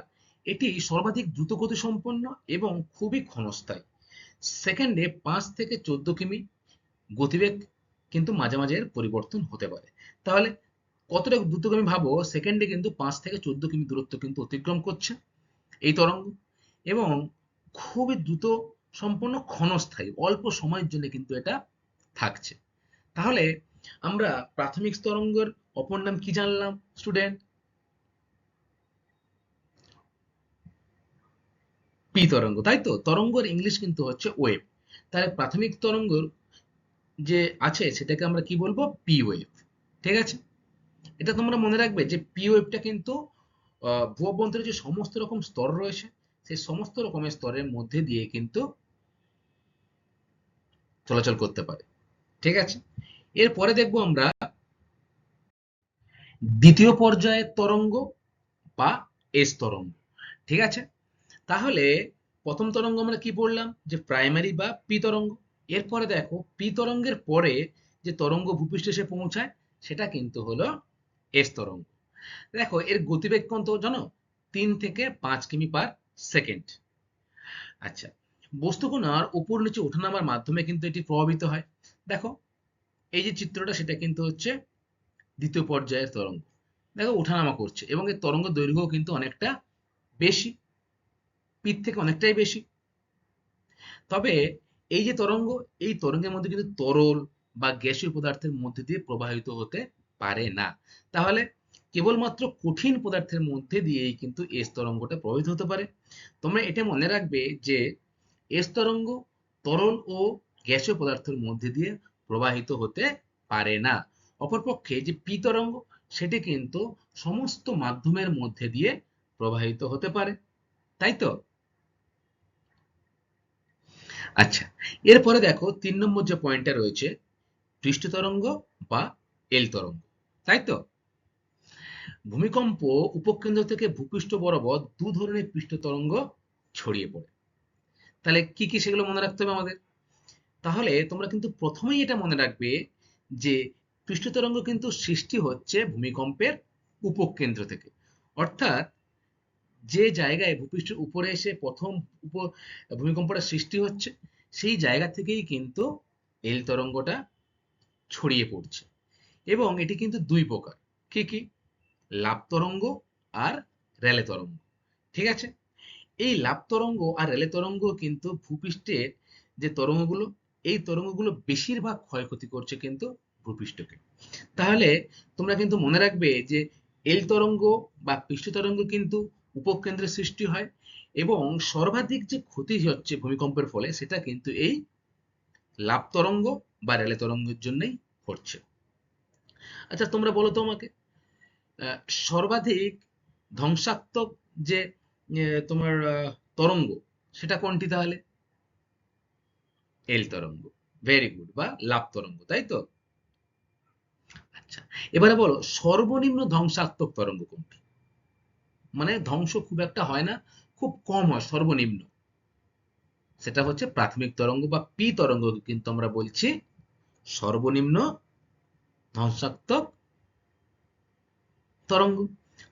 এটি সর্বাধিক দ্রুত গতি সম্পন্ন এবং খুবই ক্ষণস্থায়ী। সেকেন্ডে 5 থেকে 14 কিমি গতিবেগ কিন্তু মাঝে মাঝে এর পরিবর্তন হতে পারে। তাহলে কতটা দ্রুতগামী ভাবো, সেকেন্ডে কিন্তু 5 থেকে 14 কিমি দূরত্ব কিন্তু অতিক্রম করছে এই তরঙ্গ, এবং খুবই দ্রুত সম্পন্ন, ক্ষণস্থায়ী, অল্প সময়ের জন্য কিন্তু এটা থাকছে। তাহলে আমরা প্রাথমিক তরঙ্গের অপর নাম কি জানলাম স্টুডেন্ট? পি তরঙ্গ, তাই তো? তরঙ্গের ইংলিশ কিন্তু হচ্ছে ওয়েভ। তাহলে প্রাথমিক তরঙ্গের যে আছে সেটাকে আমরা কি বলবো? P wave. ঠিক আছে? এটা তোমরা মনে রাখবে যে পি ওয়েভটা কিন্তু ভূঅভ্যন্তরে যে সমস্ত রকম স্তর রয়েছে সেই সমস্ত রকমের স্তরের মধ্যে দিয়ে কিন্তু চলাচল করতে পারে। ঠিক আছে? এরপরে দেখবো আমরা দ্বিতীয় পর্যায়ের তরঙ্গ বা এস তরঙ্গ। ঠিক আছে? তাহলে প্রথম তরঙ্গ আমরা কি পড়লাম? যে প্রাইমারি বা পি তরঙ্গ। এরপরে দেখো, পি তরঙ্গের পরে যে তরঙ্গ ভূপৃষ্ঠে এসে পৌঁছায় সেটা কিন্তু হলো এস তরঙ্গ। দেখো, এর গতিবেগ কত জানো? 3 থেকে 5 কিমি/সেকেন্ড। আচ্ছা, বস্তুকণার উপর নিচে ওঠানামার মাধ্যমে কিন্তু এটি প্রভাবিত হয়। দেখো, এই যে চিত্রটা সেটা কিন্তু হচ্ছে দ্বিতীয় পর্যায়ের তরঙ্গ। দেখো, ওঠানামা করছে এবং এর তরঙ্গ দৈর্ঘ্য কিন্তু অনেকটা বেশি, পির থেকে অনেকটাই বেশি। তবে এই যে তরঙ্গ, এই তরঙ্গের মধ্যে কিন্তু তরল বা গ্যাসীয় পদার্থের মধ্যে দিয়ে প্রবাহিত হতে পারে না। তাহলে কেবলমাত্র কঠিন পদার্থের মধ্যে দিয়েই কিন্তু এস তরঙ্গটা প্রবাহিত হতে পারে। তোমরা এটা মনে রাখবে যে এস তরঙ্গ তরল ও গ্যাসীয় পদার্থের মধ্যে দিয়ে প্রবাহিত হতে পারে না। অপরপক্ষে যে পি তরঙ্গ, সেটি কিন্তু সমস্ত মাধ্যমের মধ্যে দিয়ে প্রবাহিত হতে পারে। তাই তো? আচ্ছা, এরপরে দেখো 3 নম্বর যে পয়েন্টটা রয়েছে, পৃষ্ঠ তরঙ্গ বা এল তরঙ্গ। তাই তো? ভূমিকম্প উপকেন্দ্র থেকে ভূপৃষ্ঠ বরাবর দু ধরনের পৃষ্ঠ তরঙ্গ ছড়িয়ে পড়ে। তাহলে কি কি সেগুলো মনে রাখতে হবে আমাদের? তাহলে তোমরা কিন্তু প্রথমেই এটা মনে রাখবে যে পৃষ্ঠ তরঙ্গ কিন্তু সৃষ্টি হচ্ছে ভূমিকম্পের উপকেন্দ্র থেকে। অর্থাৎ যে জায়গায় ভূপৃষ্ঠের উপরে এসে প্রথম উপ ভূমিকম্পটা সৃষ্টি হচ্ছে সেই জায়গা থেকেই কিন্তু এল তরঙ্গটা ছড়িয়ে পড়ছে। এবং এটি কিন্তু দুই প্রকার। কি কি? লাভ তরঙ্গ আর র্যালে তরঙ্গ। ঠিক আছে? এই লাভ তরঙ্গ আর র্যালে তরঙ্গ কিন্তু ভূপৃষ্ঠের যে তরঙ্গগুলো, এই তরঙ্গগুলো বেশিরভাগ ক্ষয়ক্ষতি করছে কিন্তু ভূপৃষ্ঠকে। তাহলে তোমরা কিন্তু মনে রাখবে যে এল তরঙ্গ বা পৃষ্ঠ তরঙ্গ কিন্তু উপকেন্দ্রে সৃষ্টি হয়, এবং সর্বাধিক যে ক্ষতি হচ্ছে ভূমিকম্পের ফলে সেটা কিন্তু এই লাভ তরঙ্গ বা র্যালে তরঙ্গের জন্যই ঘটছে। আচ্ছা, তোমরা বলো তো আমাকে, সর্বাধিক ধ্বংসাত্মক যে তোমার তরঙ্গ, সেটা কোনটি তাহলে? এল তরঙ্গ। ভেরি গুড, বা লাভ তরঙ্গ, তাই তো? আচ্ছা, এবারে বলো সর্বনিম্ন ধ্বংসাত্মক তরঙ্গ কোনটি? মানে ধ্বংস খুব একটা হয় না, খুব কম হয়, সর্বনিম্ন। সেটা হচ্ছে প্রাথমিক তরঙ্গ বা পি তরঙ্গ, কিন্তু আমরা বলছি সর্বনিম্ন ধ্বংসাত্মক তরঙ্গ।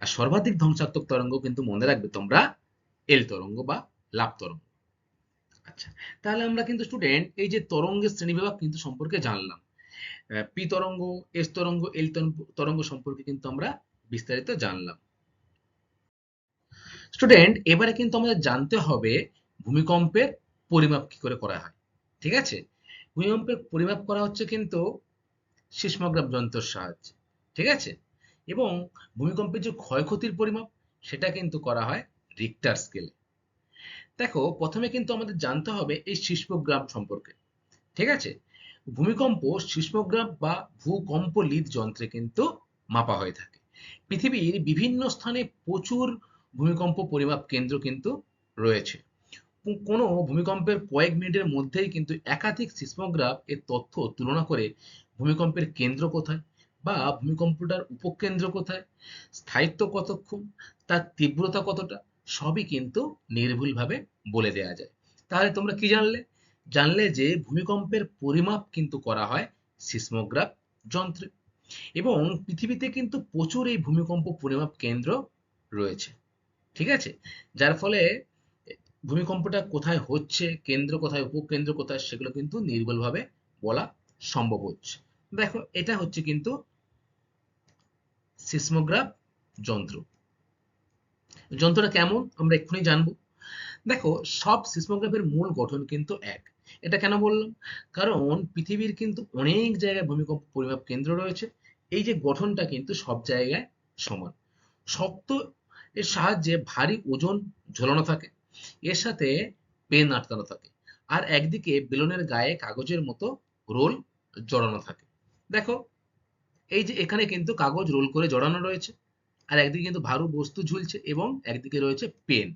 আর সর্বাধিক ধ্বংসাত্মক তরঙ্গ কিন্তু মনে রাখবে তোমরা এল তরঙ্গ বা লাভ তরঙ্গ। আচ্ছা, তাহলে আমরা কিন্তু স্টুডেন্ট এই যে তরঙ্গের শ্রেণীবিভাগ কিন্তু সম্পর্কে জানলাম। পি তরঙ্গ, এস তরঙ্গ, এল তরঙ্গ সম্পর্কে কিন্তু আমরা বিস্তারিত জানলাম। স্টুডেন্ট, এবারে কিন্তু আমাদের জানতে হবে ভূমিকম্পের পরিমাপ কি করে করা হয়। ঠিক আছে? ভূমিকম্পের পরিমাপ করা হচ্ছে কিন্তু সিসমোগ্রাফ যন্ত্রের সাহায্যে। ঠিক আছে? এবং ভূমিকম্পের যে ক্ষয়ক্ষতির পরিমাপ সেটা কিন্তু করা হয় রিক্টার স্কেলে। দেখো, প্রথমে কিন্তু আমাদের জানতে হবে এই সিসমোগ্রাফ সম্পর্কে। ঠিক আছে? ভূমিকম্প সিসমোগ্রাফ বা ভূকম্প লিদ যন্ত্রে কিন্তু মাপা হয়ে থাকে। পৃথিবীর বিভিন্ন স্থানে প্রচুর ভূমিকম্প পরিমাপ কেন্দ্র কিন্তু রয়েছে। কোনো ভূমিকম্পের কয়েক মিনিটের মধ্যেই কিন্তু একাধিক সিসমোগ্রাফ এর তথ্য তুলনা করে ভূমিকম্পের কেন্দ্র কোথায় বা ভূমিকম্পটার উপকেন্দ্র কোথায়, স্থায়িত্ব কতক্ষণ, তার তীব্রতা কতটা, সবই কিন্তু নির্ভুলভাবে বলে দেয়া যায়। তাহলে তোমরা কি জানলে? জানলে যে ভূমিকম্পের পরিমাপ কিন্তু করা হয় সিসমোগ্রাফ যন্ত্রে, এবং পৃথিবীতে কিন্তু প্রচুর এই ভূমিকম্প পরিমাপ কেন্দ্র রয়েছে। ঠিক আছে? যার ফলে ভূমিকম্পটা কোথায় হচ্ছে, কেন্দ্র কোথায়, উপকেন্দ্র কোথায়, সেগুলো কিন্তু নির্ভুলভাবে বলা সম্ভব হচ্ছে। দেখো, এটা হচ্ছে কিন্তু সিসমোগ্রাফ যন্ত্র। যন্ত্রটা কেমন আমরা এক্ষুনি জানবো। দেখো, সব সিসমোগ্রাফের মূল গঠন কিন্তু এক। এটা কেন বললাম? কারণ পৃথিবীর কিন্তু অনেক জায়গায় ভূমিকম্প পরিমাপ কেন্দ্র রয়েছে। এই যে গঠনটা কিন্তু সব জায়গায় সমান। শক্ত এর সাহায্যে ভারী ওজন ঝোলানো থাকে, এর সাথে পেন আটকানো থাকে, আর একদিকে বেলুনের গায়ে কাগজের মতো রোল জড়ানো থাকে। দেখো, এই যে এখানে কিন্তু কাগজ রোল করে জড়ানো রয়েছে, আর একদিকে কিন্তু ভারী বস্তু ঝুলছে এবং একদিকে রয়েছে পেন।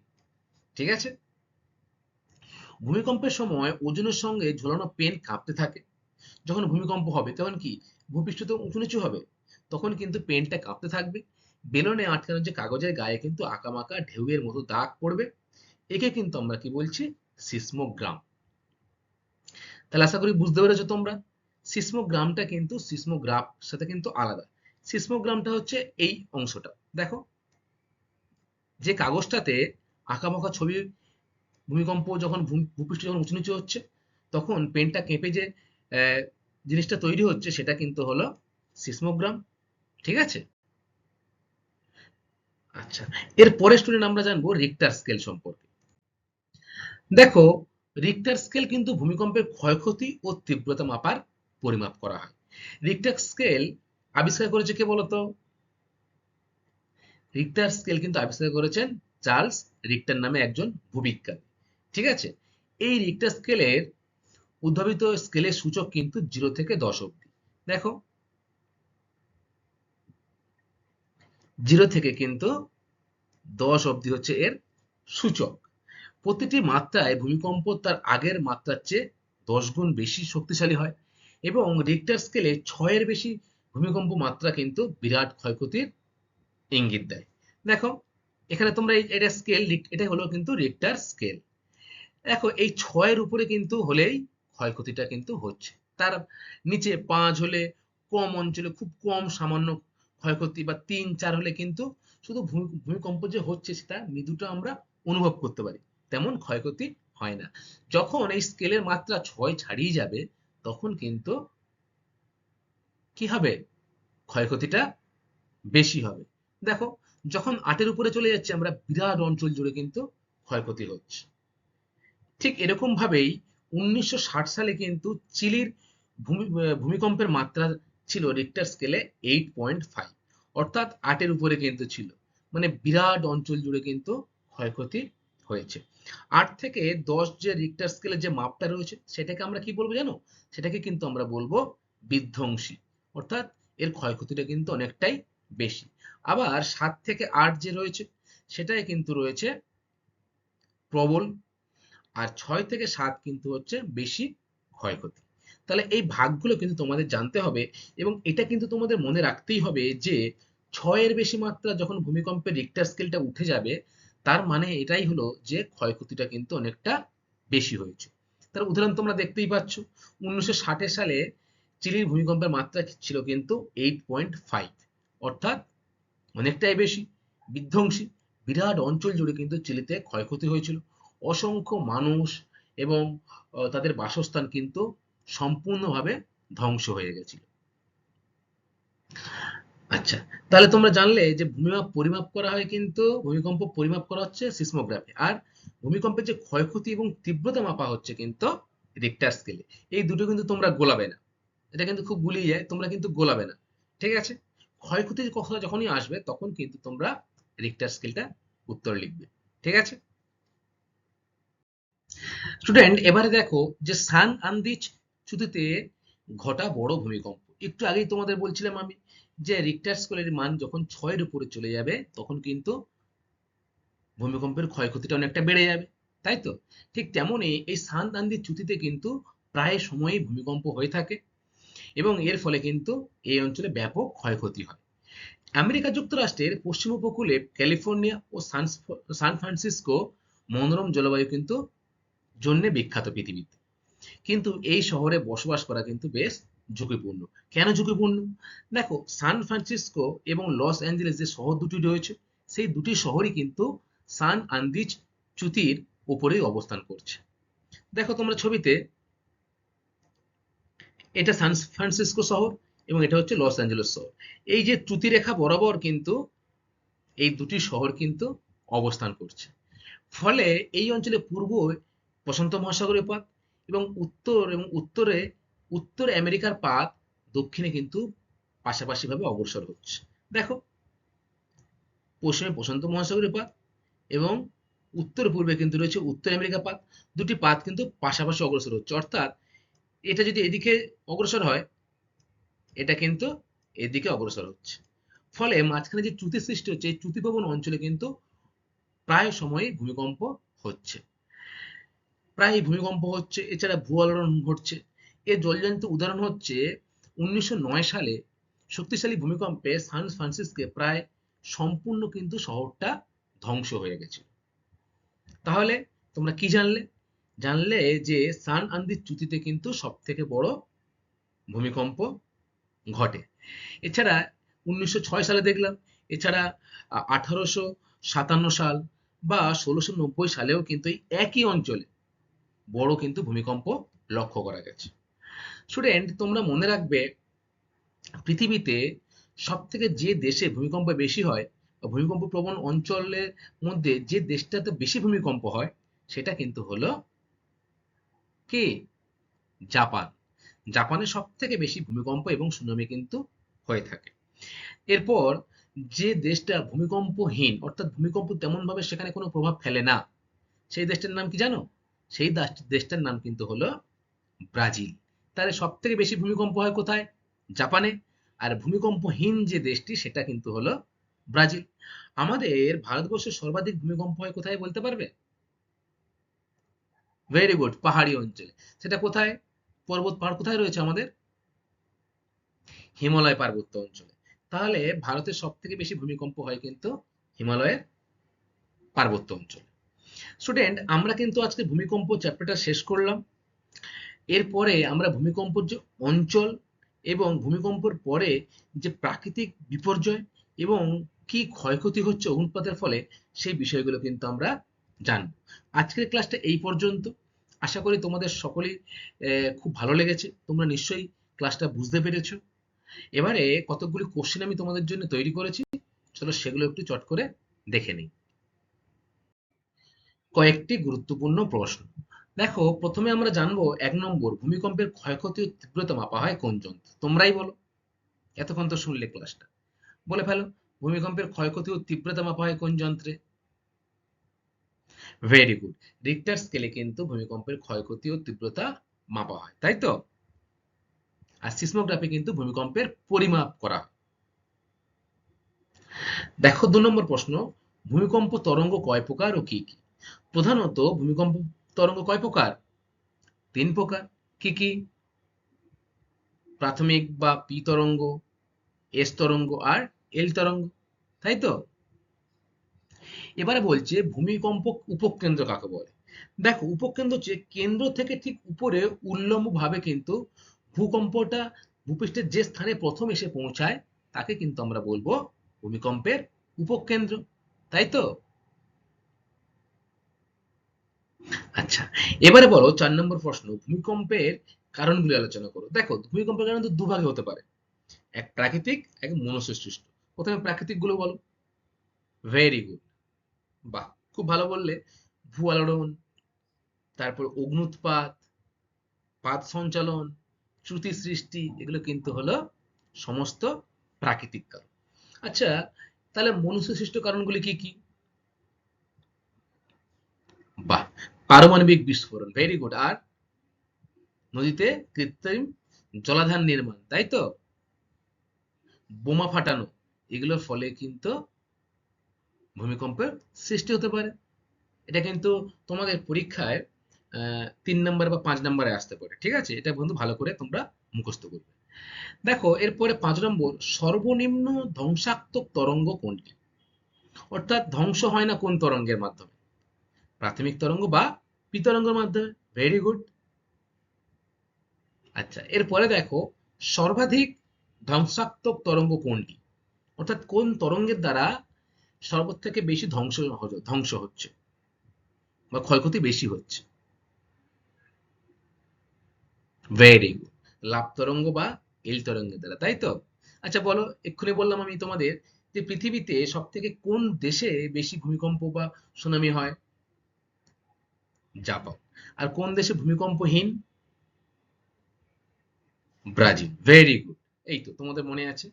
ঠিক আছে? ভূমিকম্পের সময় ওজনের সঙ্গে ঝোলানো পেন কাঁপতে থাকে। যখন ভূমিকম্প হবে তখন কি ভূপৃষ্ঠ তো উঁচু নিচু হবে, তখন কিন্তু পেনটা কাঁপতে থাকবে। বেলুনে আটকানো যে কাগজের গায়ে কিন্তু আঁকামাকা ঢেউয়ের মতো দাগ পড়বে। একে কিন্তু আমরা কি বলছি? সিসমোগ্রাম। তাহলে আশা করি বুঝতে পেরেছো তোমরা। সিসমোগ্রামটা কিন্তু সিসমোগ্রাফ সাথে কিন্তু আলাদা। সিসমোগ্রামটা হচ্ছে এই অংশটা। দেখো, যে কাগজটাতে আঁকাবাঁকা ছবি, ভূমিকম্প যখন ভূপৃষ্ঠ যখন উঁচু নিচু হচ্ছে, তখন পেনটা কেঁপে যে জিনিসটা তৈরি হচ্ছে, সেটা কিন্তু হলো সিসমোগ্রাম। ঠিক আছে? আচ্ছা, এর পরে স্টুডেন্ট আমরা জানবো রিক্টার স্কেল সম্পর্কে। দেখো, রিক্টার স্কেল কিন্তু ভূমিকম্পের ক্ষয়ক্ষতি ও তীব্রতা মাপার পরিমাপ করা হয়। রিক্টার স্কেল আবিষ্কার করেছে কে বলতো? রিক্টার স্কেল কিন্তু আবিষ্কার করেছেন চার্লস রিক্টার নামে একজন ভূবিজ্ঞানী। ঠিক আছে? এই রিক্টার স্কেলের উদ্ভাবিত স্কেলের সূচক কিন্তু 0 থেকে 10 অবধি। দেখো, 0 থেকে কিন্তু 10 অবধি হচ্ছে এর সূচক। প্রতিটি মাত্রায় ভূমিকম্প তার আগের মাত্রার চেয়ে 10 গুণ বেশি শক্তিশালী হয়, এবং রিক্টার স্কেলে 6 এর বেশি ভূমিকম্প মাত্রা কিন্তু বিরাট ক্ষয়ক্ষতির ইঙ্গিত দেয়। দেখো, এখানে তোমরা এটা স্কেল, এটা হলো কিন্তু রিক্টার স্কেল। দেখো, এই 6 এর উপরে কিন্তু হলেই ক্ষয়ক্ষতিটা কিন্তু হচ্ছে। তার নিচে 5 হলে, কম অঞ্চলে খুব কম সামান্য ক্ষয়ক্ষতি, বা 3-4 হলে কিন্তু শুধু ভূমিকম্প যে হচ্ছে সেটা মৃদুটা আমরা অনুভব করতে পারি, তেমন ক্ষয়ক্ষতি হয় না। যখন এই স্কেলের মাত্রা 6 ছাড়িয়ে যাবে, তখন কিন্তু কি হবে? ক্ষয়ক্ষতিটা বেশি হবে। দেখো, যখন 8-এর উপরে চলে যাচ্ছে, আমরা বিরাট অঞ্চল জুড়ে কিন্তু ক্ষয়ক্ষতি হচ্ছে। ঠিক এরকম ভাবেই 1960 সালে কিন্তু চিলির ভূমিকম্পের মাত্রা ছিল রিক্টার স্কেলে 8.5, অর্থাৎ 8-এর উপরে কিন্তু ছিল। মানে বিরাট অঞ্চল জুড়ে কিন্তু ক্ষয়ক্ষতি হয়েছে। 8 থেকে 10 যে রিক্টার স্কেলের যে মাপটা রয়েছে, সেটাকে আমরা কি বলবো জানো? সেটাকে কিন্তু আমরা বলবো বিধ্বংসী, অর্থাৎ এর ক্ষয়ক্ষতিটা কিন্তু অনেকটাই বেশি। আবার 7 থেকে 8 যে রয়েছে, সেটাই কিন্তু রয়েছে প্রবল, আর 6 থেকে 7 কিন্তু হচ্ছে বেশি ক্ষয়ক্ষতি। তাহলে এই ভাগগুলো কিন্তু তোমাদের জানতে হবে, এবং এটা কিন্তু তোমাদের মনে রাখতেই হবে যে 6 এর বেশি মাত্রা যখন ভূমিকম্পের রিক্টার স্কেলটা উঠে যাবে, তার মানে এটাই হলো যে ক্ষয়ক্ষতিটা কিন্তু অনেকটা বেশি হয়েছে। তার উদাহরণ তোমরা দেখতেই পাচ্ছ, 1960 সালে চিলির ভূমিকম্পের মাত্রা ছিল কিন্তু 8.5, অর্থাৎ অনেকটাই বেশি, বিধ্বংসী। বিরাট অঞ্চল জুড়ে কিন্তু চিলিতে ক্ষয়ক্ষতি হয়েছিল। অসংখ্য মানুষ এবং তাদের বাসস্থান কিন্তু সম্পূর্ণভাবে ধ্বংস হয়ে গেছিল। আচ্ছা, তাহলে তোমরা জানলে যে পরিমাপ করা হয় কিন্তু ভূমিকম্প পরিমাপ করা হচ্ছে সিসমোগ্রাফি, আর ভূমিকম্পের যে ক্ষয়ক্ষতি এবং তীব্রতা মাপা হচ্ছে কিন্তু রিক্টার স্কেলে। এই দুটো কিন্তু তোমরা গোলাবে না, এটা কিন্তু খুব গুলিয়ে যায়, তোমরা কিন্তু গোলাবে না। ঠিক আছে? ক্ষয়ক্ষতির কথা যখনই আসবে, তখন কিন্তু তোমরা রিক্টার স্কেলটা উত্তর লিখবে। ঠিক আছে? স্টুডেন্ট এবারে দেখো যে সান আন্দিজ চ্যুতিতে ঘটা বড় ভূমিকম্প। একটু আগেই তোমাদের বলছিলাম আমি যে রিক্টার স্কেলের মান যখন 6 এর উপরে চলে যাবে তখন কিন্তু ভূমিকম্পের ক্ষয়ক্ষতিটা অনেকটা বেড়ে যাবে, তাই তো? ঠিক তেমনই এই সান আন্দিজ চ্যুতিতে কিন্তু প্রায় সময়ই ভূমিকম্প হয়ে থাকে এবং এর ফলে কিন্তু এই অঞ্চলে ব্যাপক ক্ষয়ক্ষতি হয়। আমেরিকা যুক্তরাষ্ট্রের পশ্চিম উপকূলে ক্যালিফোর্নিয়া ও সান ফ্রান্সিসকো মনোরম জলবায়ু কিন্তু জন্য বিখ্যাত পৃথিবীতে। কিন্তু এই শহরে বসবাস করা কিন্তু বেশ ঝুঁকিপূর্ণ। কেন ঝুঁকিপূর্ণ? দেখো, সান ফ্রান্সিসকো এবং লস অ্যাঞ্জেলেস যে শহর দুটি রয়েছে, সেই দুটি শহরই কিন্তু সান আন্দিজ চ্যুতির উপরেই অবস্থান করছে। দেখো তোমরা ছবিতে, এটা সান ফ্রান্সিসকো শহর এবং এটা হচ্ছে লস অ্যাঞ্জেলেস শহর। এই যে চ্যুতি রেখা বরাবর কিন্তু এই দুটি শহর কিন্তু অবস্থান করছে। ফলে এই অঞ্চলে পূর্ব প্রশান্ত মহাসাগরীয় পাত এবং উত্তর আমেরিকার পাত দক্ষিণে কিন্তু পাশাপাশিভাবে অগ্রসর হচ্ছে। দেখো, পশ্চিমে প্রশান্ত মহাসাগরীয় পাত এবং উত্তর পূর্বে কিন্তু রয়েছে উত্তর আমেরিকা পাত। দুটি পাত কিন্তু পাশাপাশি অগ্রসর হচ্ছে, অর্থাৎ এটা যদি এদিকে অগ্রসর হয়, এটা কিন্তু এদিকে অগ্রসর হচ্ছে। ফলে মাঝখানে যে চ্যুতি সৃষ্টি হচ্ছে, এই চ্যুতিপ্রবণ অঞ্চলে কিন্তু প্রায় সময়ই ভূমিকম্প হচ্ছে। প্রায় ভূমিকম্প হচ্ছে, এছাড়া ভূ-আলোড়ন ঘটছে। এর জলজ্যান্ত উদাহরণ হচ্ছে 1909 সালে শক্তিশালী ভূমিকম্পে সান ফ্রান্সিসকো প্রায় সম্পূর্ণ কিন্তু শহরটা ধ্বংস হয়ে গেছিল। তাহলে তোমরা কি জানলে? জানলে যে সান আন্দিজ চ্যুতিতে কিন্তু সব থেকে বড় ভূমিকম্প ঘটে। এছাড়া 1906 সালে দেখলাম, এছাড়া 1857 সাল বা 1690 সালেও কিন্তু এই একই অঞ্চলে বড় কিন্তু ভূমিকম্প লক্ষ্য করা গেছে। স্টুডেন্ট তোমরা মনে রাখবে, পৃথিবীতে সব থেকে যে দেশে ভূমিকম্প বেশি হয় বা ভূমিকম্প প্রবণ অঞ্চলের মধ্যে যে দেশটাতে বেশি ভূমিকম্প হয় সেটা কিন্তু হলো কি? জাপান। জাপানে সব থেকে বেশি ভূমিকম্প এবং সুনামি কিন্তু হয়ে থাকে। এরপর যে দেশটা ভূমিকম্পহীন, অর্থাৎ ভূমিকম্প তেমন ভাবে সেখানে কোনো প্রভাব ফেলে না, সেই দেশটার নাম কি জানো? সেই দেশটার নাম কিন্তু হলো ব্রাজিল। তাহলে সব থেকে বেশি ভূমিকম্প হয় কোথায়? জাপানে। আর ভূমিকম্পহীন যে দেশটি সেটা কিন্তু হলো ব্রাজিল। আমাদের ভারতবর্ষে সর্বাধিক ভূমিকম্প হয় কোথায় বলতে পারবে? ভেরি গুড, পাহাড়ি অঞ্চলে। সেটা কোথায়? পর্বত পাহাড় কোথায় রয়েছে আমাদের? হিমালয় পার্বত্য অঞ্চলে। তাহলে ভারতের সব থেকে বেশি ভূমিকম্প হয় কিন্তু হিমালয়ের পার্বত্য অঞ্চলে। স্টুডেন্ট আমরা কিন্তু আজকে ভূমিকম্প চ্যাপ্টারটা শেষ করলাম। এরপরে আমরা ভূমিকম্পর যে অঞ্চল এবং ভূমিকম্পের পরে যে প্রাকৃতিক বিপর্যয় এবং কি ক্ষয়ক্ষতি হচ্ছে অগ্নুৎপাতের ফলে সেই বিষয়গুলো কিন্তু আমরা জানব। আজকের ক্লাসটা এই পর্যন্ত। আশা করি তোমাদের সকলেই খুব ভালো লেগেছে, তোমরা নিশ্চয়ই ক্লাসটা বুঝতে পেরেছো। এবারে কতকগুলি কোশ্চেন আমি তোমাদের জন্য তৈরি করেছি, চলো সেগুলো একটু চট করে দেখে নিই। কয়েকটি গুরুত্বপূর্ণ প্রশ্ন। দেখো, প্রথমে আমরা জানবো 1 নম্বর, ভূমিকম্পের ক্ষয়ক্ষতি ও তীব্রতা মাপা হয় কোন যন্ত্রে? তোমরাই বলো, এতক্ষণ তো শুনলে ক্লাসটা, বলে ফেলো। ভূমিকম্পের ক্ষয়ক্ষতি ও তীব্রতা মাপা হয় কোন যন্ত্রে? ভেরি গুড, রিক্টার স্কেলে কিন্তু ভূমিকম্পের ক্ষয়ক্ষতি ও তীব্রতা মাপা হয়, তাই তো? আর সিসমোগ্রাফি কিন্তু ভূমিকম্পের পরিমাপ করা হয়। দেখো 2 নম্বর প্রশ্ন, ভূমিকম্প তরঙ্গ কয় প্রকার ও কি কি? প্রধানত ভূমিকম্প তরঙ্গ কয় প্রকার? 3 প্রকার। কি কি? প্রাথমিক বা পি তরঙ্গ, এস তরঙ্গ আর এল তরঙ্গ, তাই তো? এবারে বলছে ভূমিকম্প উপকেন্দ্র কাকে বলে? দেখো, উপকেন্দ্র হচ্ছে কেন্দ্র থেকে ঠিক উপরে উল্লম্ব ভাবে কিন্তু ভূকম্পটা ভূপৃষ্ঠের যে স্থানে প্রথম এসে পৌঁছায় তাকে কিন্তু আমরা বলবো ভূমিকম্পের উপকেন্দ্র, তাই তো? আচ্ছা, এবারে বলো 4 নম্বর প্রশ্ন, ভূমিকম্পের কারণগুলি আলোচনা করো। দেখো, ভূমিকম্পের কারণ তো দুভাগে হতে পারে, এক প্রাকৃতিক, এক মনুষ্য সৃষ্ট। প্রথমে প্রাকৃতিক গুলো বলো। ভেরি গুড, বাহ, খুব ভালো বললে। ভূ আলোড়ন, তারপর অগ্নুৎপাত, পাত সঞ্চালন, চ্যুতি সৃষ্টি, এগুলো কিন্তু হলো সমস্ত প্রাকৃতিক কারণ। আচ্ছা, তাহলে মনুষ্য সৃষ্ট কারণগুলি কি কি? বাহ, পারমাণবিক বিস্ফোরণ, ভেরি গুড। আর নদীতে কৃত্রিম জলাধার নির্মাণ, তাই তো, বোমা ফাটানো, এগুলোর ফলে কিন্তু ভূমিকম্পের সৃষ্টি হতে পারে। এটা কিন্তু তোমাদের পরীক্ষায় 3 নম্বর বা 5 নম্বরে আসতে পারে, ঠিক আছে? এটা বন্ধু ভালো করে তোমরা মুখস্থ করবে। দেখো এরপরে 5 নম্বর, সর্বনিম্ন ধ্বংসাত্মক তরঙ্গ কোনটি? অর্থাৎ ধ্বংস হয় না কোন তরঙ্গের মাধ্যমে? প্রাথমিক তরঙ্গ বা বিতরঙ্গের মাধ্যমে, ভেরি গুড। আচ্ছা, এরপরে দেখো সর্বাধিক ধ্বংসাত্মক তরঙ্গ কোনটি? অর্থাৎ কোন তরঙ্গের দ্বারা সর্বথেকে বেশি ধ্বংস হচ্ছে বা ক্ষয়ক্ষতি বেশি হচ্ছে? ভেরি গুড, লাভ তরঙ্গ বা এল তরঙ্গের দ্বারা, তাই তো। আচ্ছা বলো, এক্ষুনি বললাম আমি তোমাদের যে পৃথিবীতে সব থেকে কোন দেশে বেশি ভূমিকম্প বা সুনামি হয়? জাপান। আর কোন দেশে ভূমিকম্পহীন? Brazil, very good. এই তো তোমাদের মনে আছে।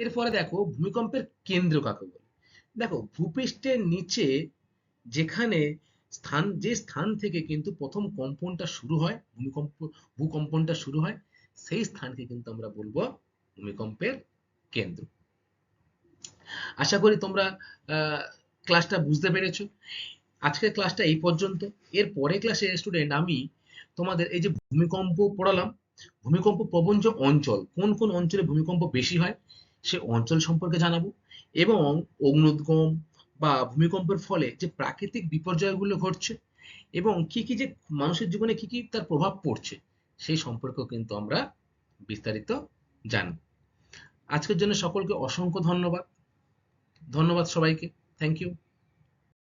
এরপরে দেখো ভূমিকম্পের কেন্দ্র কাকে বলে? দেখো ভূপৃষ্ঠের নিচে যেখানে যে স্থান থেকে কিন্তু প্রথম কম্পনটা শুরু হয়, ভূকম্পনটা শুরু হয়, সেই স্থানকে কিন্তু আমরা বলবো ভূমিকম্পের কেন্দ্র। আশা করি তোমরা ক্লাসটা বুঝতে পেরেছো। আজকের ক্লাসটা এই পর্যন্ত। এর পরে ক্লাসে স্টুডেন্ট আমি তোমাদের এই যে ভূমিকম্প পড়ালাম, ভূমিকম্প প্রবণ যে অঞ্চল, কোন কোন অঞ্চলে ভূমিকম্প বেশি হয় সে অঞ্চল সম্পর্কে জানাবো, এবং অগ্নুদ্গম বা ভূমিকম্পের ফলে যে প্রাকৃতিক বিপর্যয়গুলো ঘটছে এবং কি কি যে মানুষের জীবনে কি কি তার প্রভাব পড়ছে সেই সম্পর্কেও কিন্তু আমরা বিস্তারিত জানব। আজকের জন্য সকলকে অসংখ্য ধন্যবাদ। ধন্যবাদ সবাইকে, থ্যাংক ইউ।